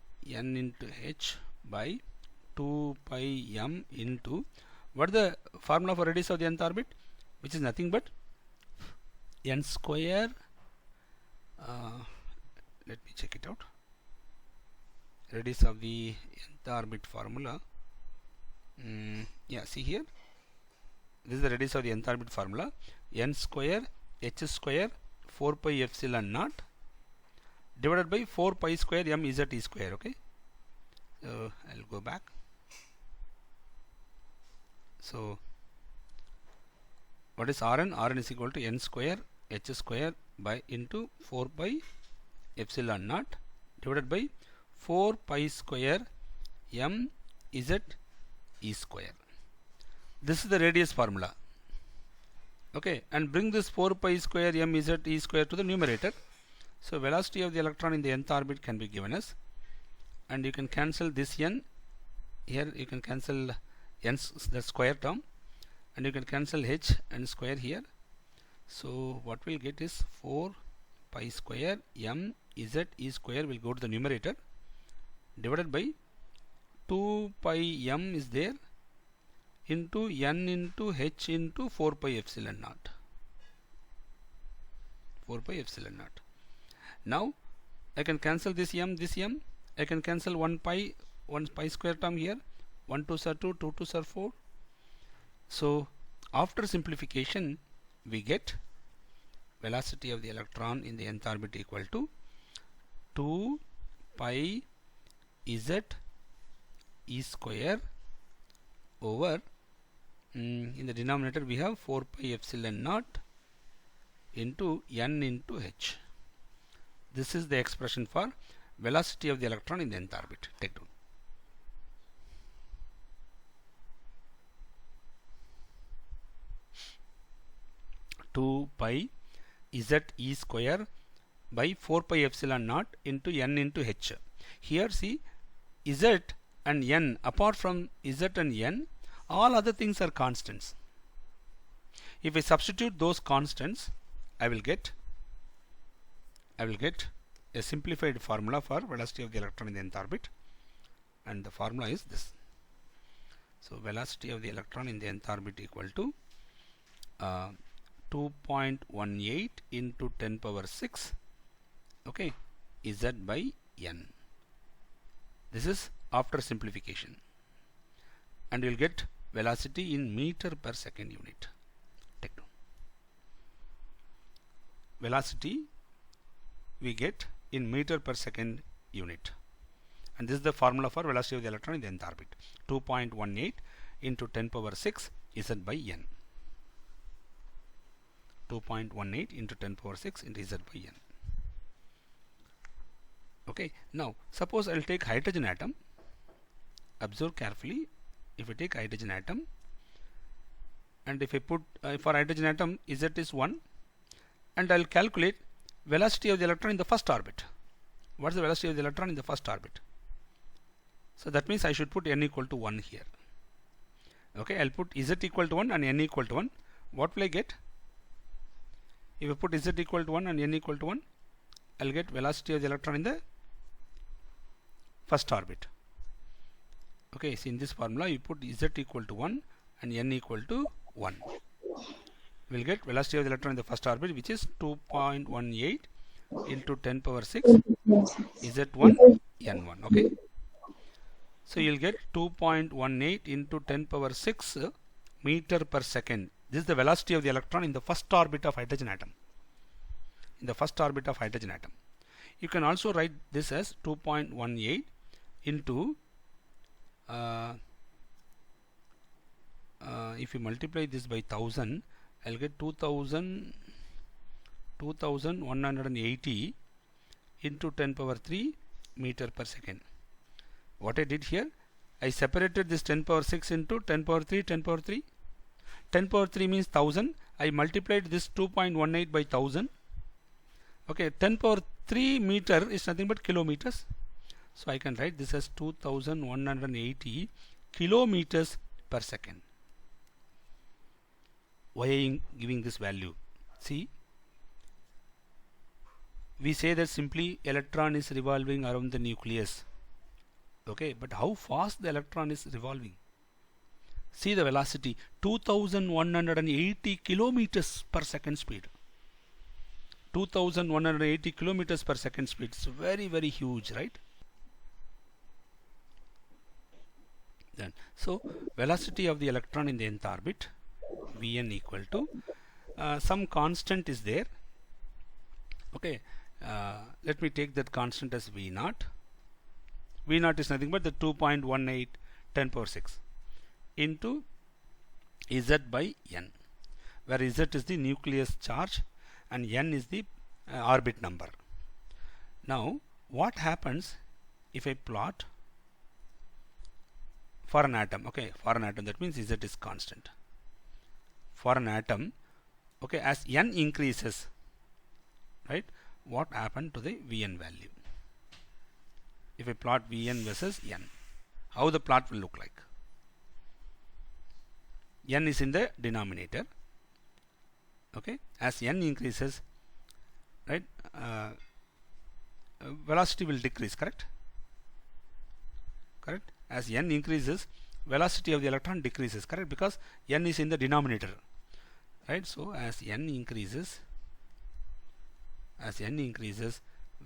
n into h by 2 pi m into, what is the formula for radius of the nth orbit, which is nothing but n square, let me check it out, radius of the nth orbit formula, yeah, see here, this is the radius of the nth orbit formula, n square h square 4 pi epsilon naught divided by 4 pi square m z e square. Okay, so I'll go back. So what is Rn? Rn is equal to n square h square by into 4 pi epsilon naught divided by 4 pi square m z e square. This is the radius formula. Okay, and bring this 4 pi square m z e square to the numerator. So velocity of the electron in the nth orbit can be given as, and you can cancel this n here, you can cancel n, the square term, and you can cancel h and square here. So what we'll get is 4 pi square m z e square will go to the numerator divided by 2 pi m is there into n into h into 4 pi epsilon naught. 4 pi epsilon naught. Now I can cancel this m, I can cancel 1 pi square term here, 1 2s are 2, 2 2s are 4. So after simplification we get velocity of the electron in the nth orbit equal to 2 pi z e square over, in the denominator we have 4 pi epsilon naught into n into h. This is the expression for velocity of the electron in the nth orbit. Take down. Two pi z e square by 4 pi epsilon naught into n into h. Here see, z and n, apart from z and n, all other things are constants. If I substitute those constants, I will get a simplified formula for velocity of the electron in the nth orbit, and the formula is this. So velocity of the electron in the nth orbit equal to 2.18 into 10 power 6, okay, z by n. This is after simplification, and you will get velocity in meter per second unit. Take down. Velocity we get in meter per second unit, and this is the formula for velocity of the electron in the nth orbit. 2.18 into 10 power 6 z by n. 2.18 into 10 power 6 into z by n. Okay, now suppose I will take hydrogen atom. Observe carefully. If I take hydrogen atom, and if I put for hydrogen atom z is 1, and I will calculate velocity of the electron in the first orbit. What is the velocity of the electron in the first orbit? So that means I should put n equal to 1 here. Okay, I will put z equal to 1 and n equal to 1. What will I get? If I put z equal to 1 and n equal to 1, I will get velocity of the electron in the first orbit. Okay, so in this formula you put z equal to 1 and n equal to 1. We will get velocity of the electron in the first orbit, which is 2.18 into 10 power 6 z1 n1. Okay, so you will get 2.18 into 10 power 6 meter per second. This is the velocity of the electron in the first orbit of hydrogen atom. In the first orbit of hydrogen atom. You can also write this as 2.18 into if you multiply this by 1000, I will get 2180 into 10 power 3 meter per second. What I did here, I separated this 10 power 6 into 10 power 3, 10 power 3. 10 power 3 means 1000 I multiplied this 2.18 by 1000. Okay, 10 power 3 meter is nothing but kilometers. So I can write this as 2180 kilometers per second. Why I am giving this value? See, we say that simply electron is revolving around the nucleus. Okay, but how fast the electron is revolving? See the velocity, 2180 kilometers per second speed. 2180 kilometers per second speed. It's very, very huge, right? Then, so velocity of the electron in the nth orbit, Vn equal to some constant is there. Okay, let me take that constant as V0. V0 is nothing but the 2.18 10 power 6 into Z by N, where Z is the nucleus charge and N is the orbit number. Now what happens if I plot for an atom? Okay, for an atom, that means Z is constant. For an atom, okay, as N increases, right, what happened to the Vn value? If I plot Vn versus N, how the plot will look like? N is in the denominator. Okay, as N increases, right, velocity will decrease, correct? Correct. As N increases, velocity of the electron decreases, correct? Because N is in the denominator, right? So as N increases,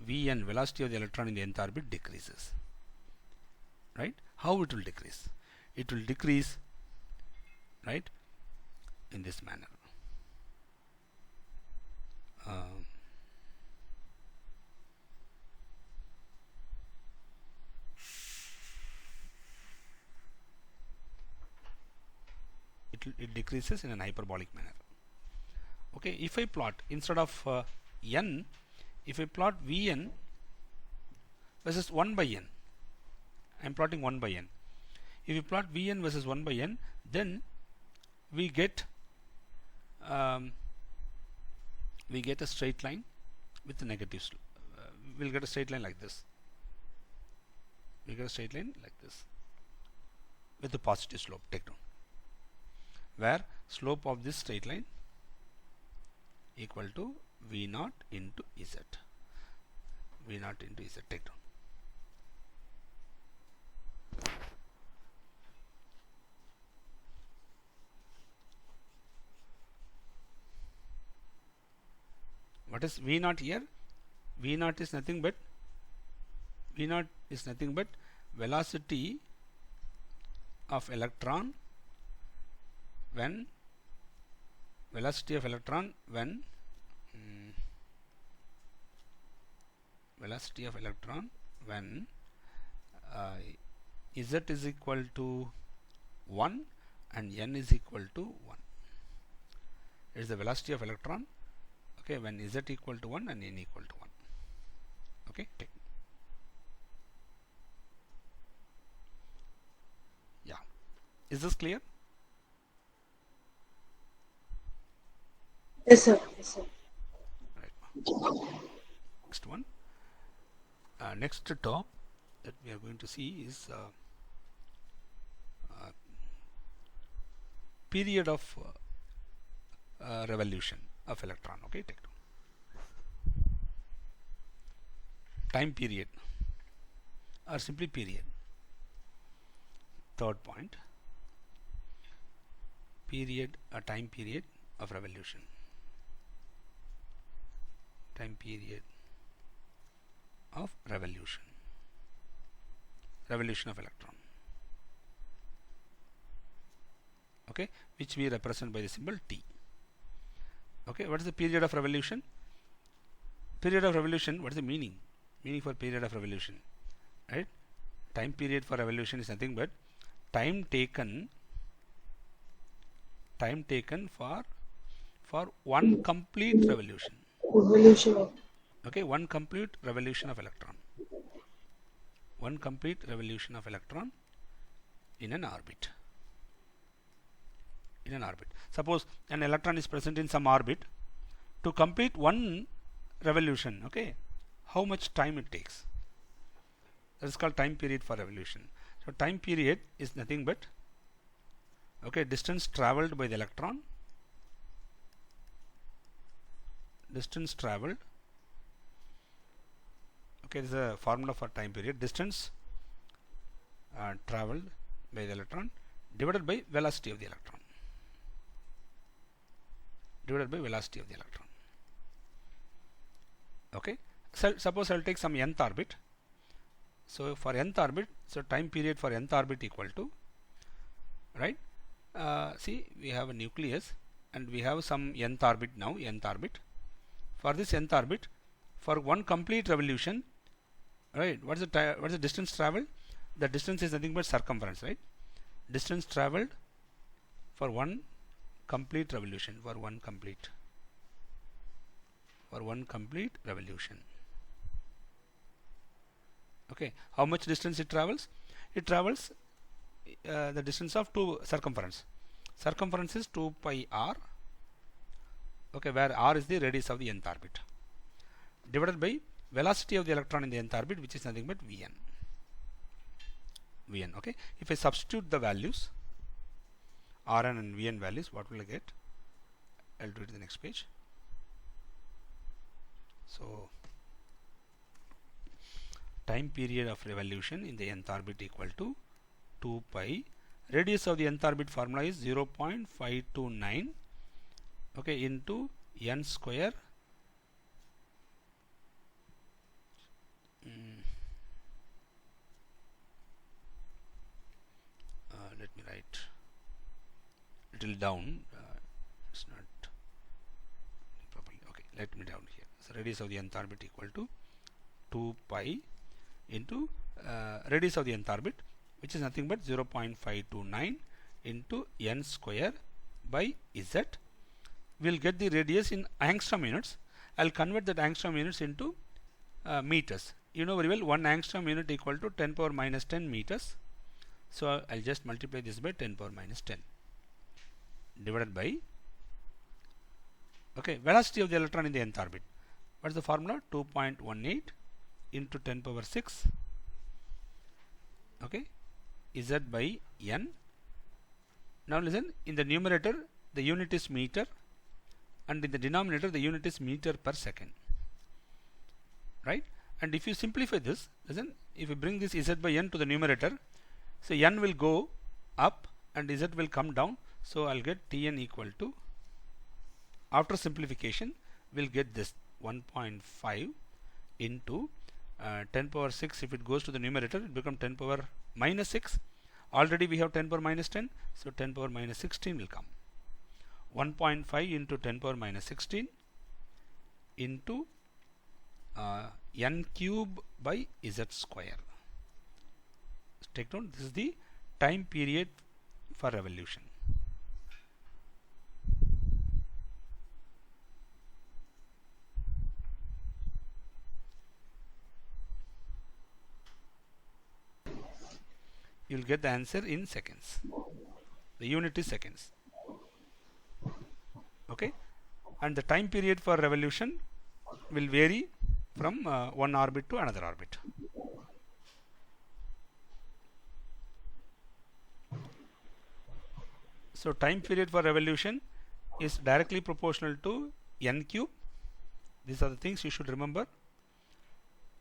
Vn, velocity of the electron in the nth orbit, decreases, right? How it will decrease? It will decrease, right, in this manner. It decreases in an hyperbolic manner. Okay, if I plot instead of N, if I plot Vn versus 1 by N, I am plotting 1 by N. If you plot Vn versus 1 by N, then we get a straight line with a negative slope. We'll get a straight line like this. We'll get a straight line like this with a positive slope, take down, where slope of this straight line equal to V0 into Z. V0 into Z, take down. What is V0 here? V0 is nothing but velocity of electron when Z is equal to 1 and N is equal to 1. It is the velocity of electron, okay, when Z equal to 1 and N equal to 1. Okay, take. Yeah, is this clear? Yes, sir. Yes, sir. Right. Next one. Next term that we are going to see is period of revolution of electron. Okay, take two. Time period or simply period. Third point, period, a time period of revolution. Time period of revolution of electron, okay, which we represent by the symbol T. Okay, what is the period of revolution? Period of revolution, what is the meaning for period of revolution, right? Time period for revolution is nothing but time taken for one complete revolution. Okay, one complete revolution of electron. One complete revolution of electron in an orbit. in an orbit. Suppose an electron is present in some orbit. To complete one revolution, okay, how much time it takes? That is called time period for revolution. So time period is nothing but, okay, distance traveled by the electron, distance traveled, okay, this is a formula for time period, distance traveled by the electron divided by velocity of the electron, divided by velocity of the electron. Okay, so suppose I will take some nth orbit. So for nth orbit, so time period for nth orbit equal to, right, see, we have a nucleus and we have some nth orbit now, nth orbit. For this nth orbit, for one complete revolution, right, what is the distance traveled? The distance is nothing but circumference, right? Distance traveled for one complete revolution, for one complete revolution. Okay, how much distance it travels? It travels the distance of two circumference. Circumference is 2 pi r, okay, where r is the radius of the nth orbit, divided by velocity of the electron in the nth orbit, which is nothing but Vn. Okay, if I substitute the values Rn and Vn values, what will I get? I'll do it in the next page. So time period of revolution in the nth orbit equal to 2 pi. Radius of the nth orbit formula is 0.529, okay, into n square let me write little down, it's not properly, okay, let me down here. So radius of the nth orbit equal to 2 pi into radius of the nth orbit, which is nothing but 0.529 into n square by z. We will get the radius in angstrom units. I will convert that angstrom units into meters. You know very well, 1 angstrom unit equal to 10 power minus 10 meters. So I'll just multiply this by 10 power minus 10 divided by, okay, velocity of the electron in the nth orbit. What is the formula? 2.18 into 10 power 6, okay, z by n. Now listen, in the numerator the unit is meter and in the denominator the unit is meter per second, right? And if you simplify this, listen, if you bring this z by n to the numerator, so n will go up and z will come down. So I'll get Tn equal to, after simplification, we'll get this 1.5 into 10 power 6. If it goes to the numerator, it becomes 10 power minus 6. Already we have 10 power minus 10, so 10 power minus 16 will come. 1.5 into 10 power minus 16 into n cube by z square. Take note, this is the time period for revolution. You will get the answer in seconds. The unit is seconds. Okay, and the time period for revolution will vary from one orbit to another orbit. So time period for revolution is directly proportional to n cube. These are the things you should remember.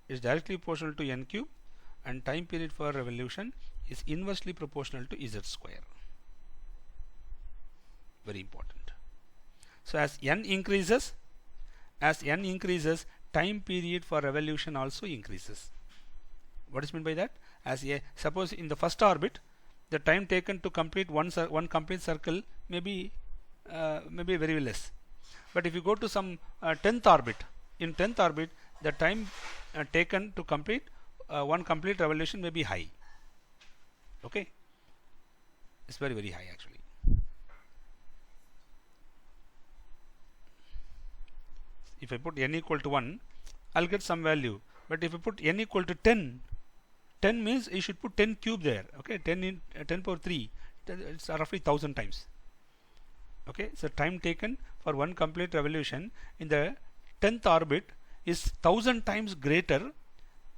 It is directly proportional to n cube, and time period for revolution is inversely proportional to z square. Very important. So as n increases, time period for revolution also increases. What is meant by that? Suppose in the first orbit, the time taken to complete one complete circle may be very less. But if you go to some 10th orbit, in 10th orbit, the time taken to complete one complete revolution may be high. Okay, it's very high actually. If I put n equal to 1, I'll get some value. But if I put n equal to 10, 10 means you should put 10 cube there. Okay, 10 power 3, it's roughly 1000 times. Okay, so time taken for one complete revolution in the 10th orbit is 1000 times greater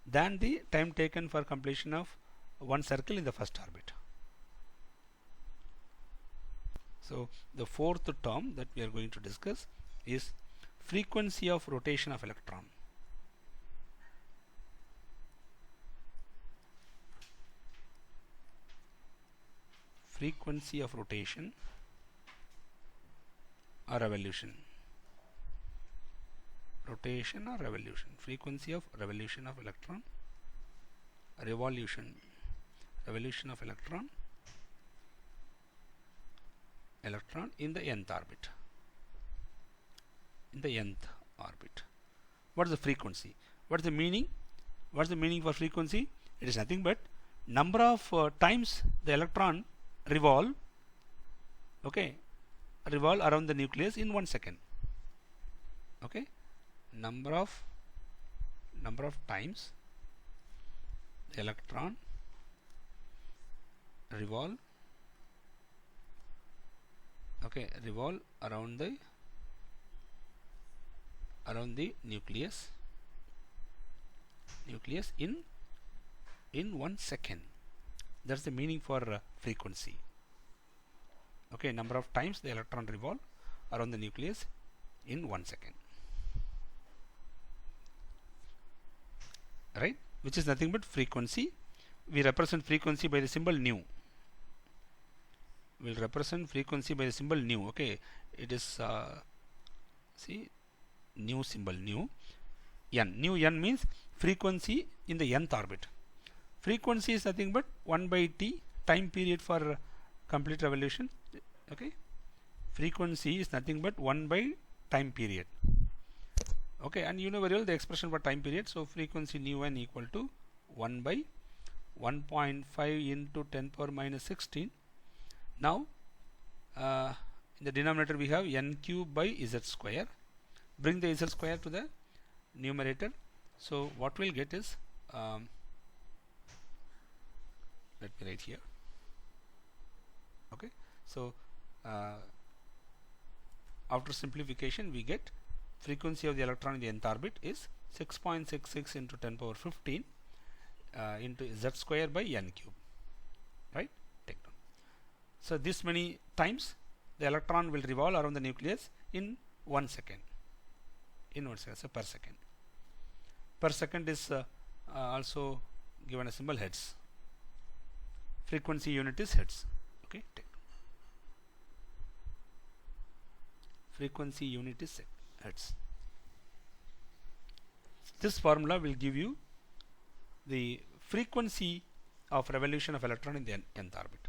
than the time taken for completion of one circle in the first orbit. So the fourth term that we are going to discuss is frequency of rotation of electron. Frequency of rotation or revolution. Rotation or revolution. Frequency of revolution of electron. Revolution. Revolution of electron. Electron in the nth orbit. In the nth orbit. What is the frequency? What is the meaning? What is the meaning for frequency? It is nothing but number of times the electron revolve, okay, revolve around the nucleus in 1 second. Okay, number of times the electron revolve, okay, revolve around the nucleus in 1 second. That's the meaning for frequency. Okay, number of times the electron revolve around the nucleus in 1 second. Right, which is nothing but frequency. We represent frequency by the symbol nu. We'll represent frequency by the symbol nu. Okay, it is see, nu symbol, nu n. Nu n means frequency in the nth orbit. Frequency is nothing but 1 by t, time period for complete revolution. Okay, frequency is nothing but 1 by time period. Okay, and you know very well the expression for time period. So frequency nu n equal to 1 by 1.5 into 10 power minus 16. Now in the denominator we have n cube by z square. Bring the z square to the numerator. So what we'll get is, let me write here. Okay, so after simplification we get frequency of the electron in the nth orbit is 6.66 into 10 power 15 into z square by n cube. Right, take down. So this many times the electron will revolve around the nucleus in 1 second. In 1 second, so per second. Per second is also given a symbol hertz. Frequency unit is hertz. Okay, take. Frequency unit is hertz. This formula will give you the frequency of revolution of electron in the nth orbit.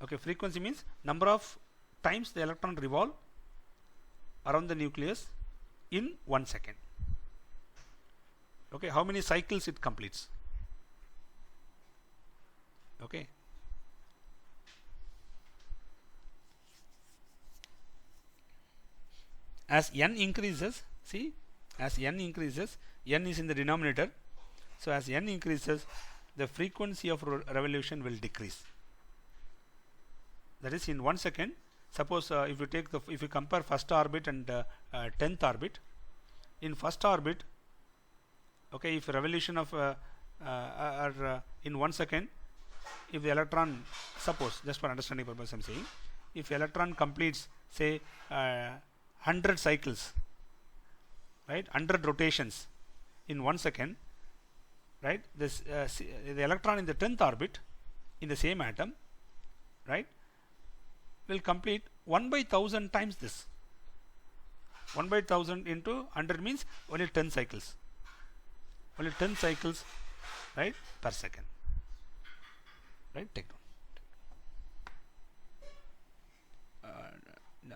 Okay, frequency means number of times the electron revolve around the nucleus in 1 second. Okay, how many cycles it completes? Okay, as n increases, see, as n increases, n is in the denominator. So as n increases, the frequency of revolution will decrease. That is, in 1 second, suppose if you take the, if you compare first orbit and 10th orbit, in first orbit, okay, if revolution of in 1 second, if the electron, suppose, just for understanding purpose I am saying, if electron completes say 100 cycles, right, 100 rotations in 1 second, right, this the electron in the 10th orbit in the same atom, right, will complete 1 by 1000 times this. 1 by 1000 into 100 means only 10 cycles. Only 10 cycles, right, per second. Right, take down.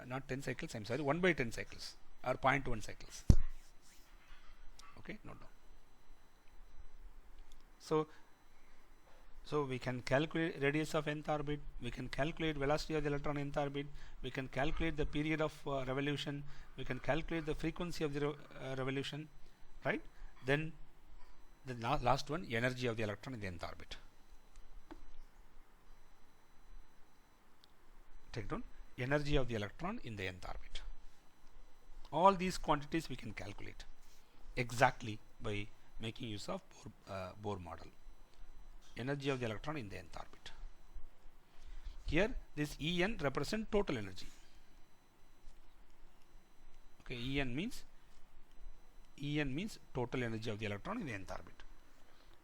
Not 10 cycles, I'm sorry, 1 by 10 cycles or 0.1 cycles. Okay, note down. So we can calculate radius of nth orbit, we can calculate velocity of the electron in nth orbit, we can calculate the period of revolution, we can calculate the frequency of the revolution, right? Then the last one, energy of the electron in the nth orbit. Take down. energy of the electron in the nth orbit. All these quantities we can calculate exactly by making use of Bohr model. Energy of the electron in the nth orbit. Here this En represents total energy. Okay, En means total energy of the electron in the nth orbit.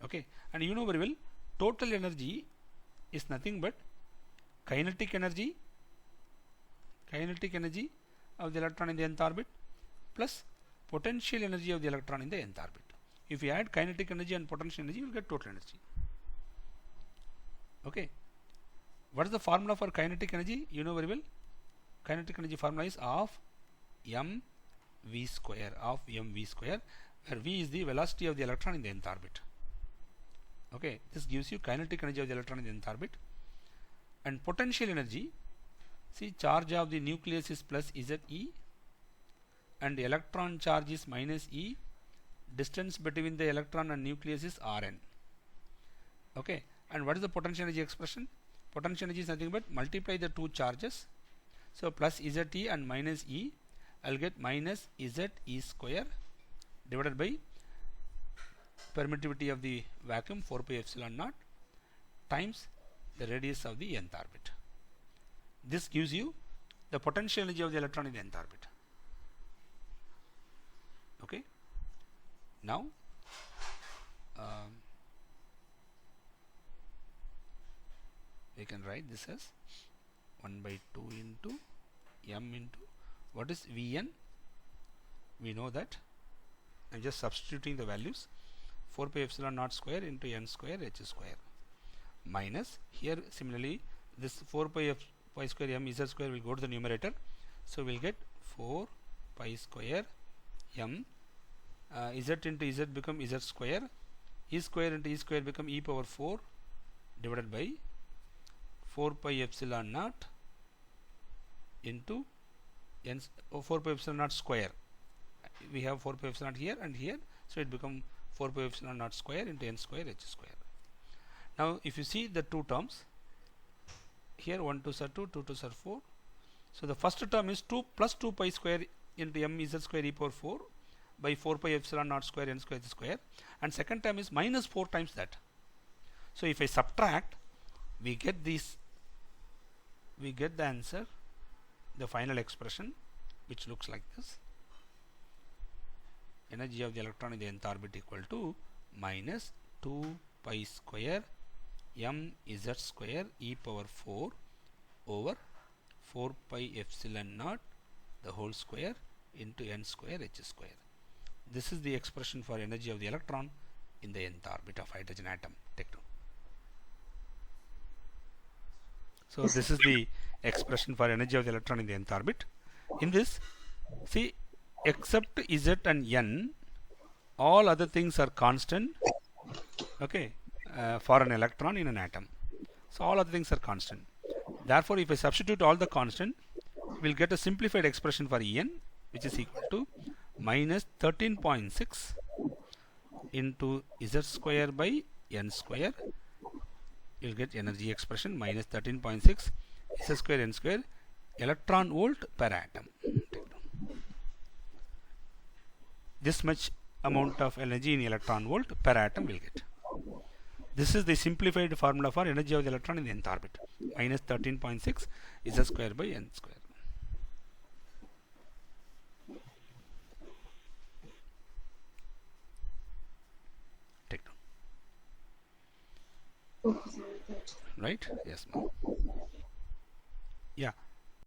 Okay, and you know very well, total energy is nothing but kinetic energy of the electron in the nth orbit plus potential energy of the electron in the nth orbit. If you add kinetic energy and potential energy, you will get total energy. Okay, what is the formula for kinetic energy? You know very well. Kinetic energy formula is of mv square, where v is the velocity of the electron in the nth orbit. Okay, this gives you kinetic energy of the electron in the nth orbit. And potential energy, see, charge of the nucleus is plus Ze and the electron charge is minus E. Distance between the electron and nucleus is Rn. Okay, and what is the potential energy expression? Potential energy is nothing but multiply the two charges. So plus Ze and minus E, I will get minus Ze square divided by permittivity of the vacuum 4 pi epsilon naught times the radius of the nth orbit. This gives you the potential energy of the electron in the nth orbit. Okay, now we can write this as 1 by 2 into m into what is Vn? We know that. I am just substituting the values. 4 pi epsilon naught square into n square h square minus, here similarly this 4 pi square m z square will go to the numerator, so we will get 4 pi square m z into z become z square, e square into e square become e power 4 divided by 4 pi epsilon naught into n 4 pi epsilon naught square. We have 4 pi epsilon naught here and here, so it become 4 pi epsilon naught square into n square h square. Now if you see the two terms here, 1 2s are 2, 2 2s are 4. So the first term is 2 plus 2 pi square into m z square e power 4 by 4 pi epsilon naught square n square h square, and second term is minus 4 times that. So if I subtract, we get this, we get the answer, the final expression, which looks like this. Energy of the electron in the nth orbit equal to minus 2 pi square m z square e power 4 over 4 pi epsilon naught the whole square into n square h square. This is the expression for energy of the electron in the nth orbit of hydrogen atom. Take note. So this is the expression for energy of the electron in the nth orbit. In this, see, except Z and N, all other things are constant. Okay, for an electron in an atom. So all other things are constant. Therefore, if I substitute all the constant, we'll get a simplified expression for En, which is equal to minus 13.6 into Z square by N square. You'll get energy expression minus 13.6 Z square N square electron volt per atom. This much amount of energy in electron volt per atom will get. This is the simplified formula for energy of the electron in the nth orbit, minus 13.6 Z square by N square. Take down. Okay, sir. Right? Yes, ma'am. Yeah.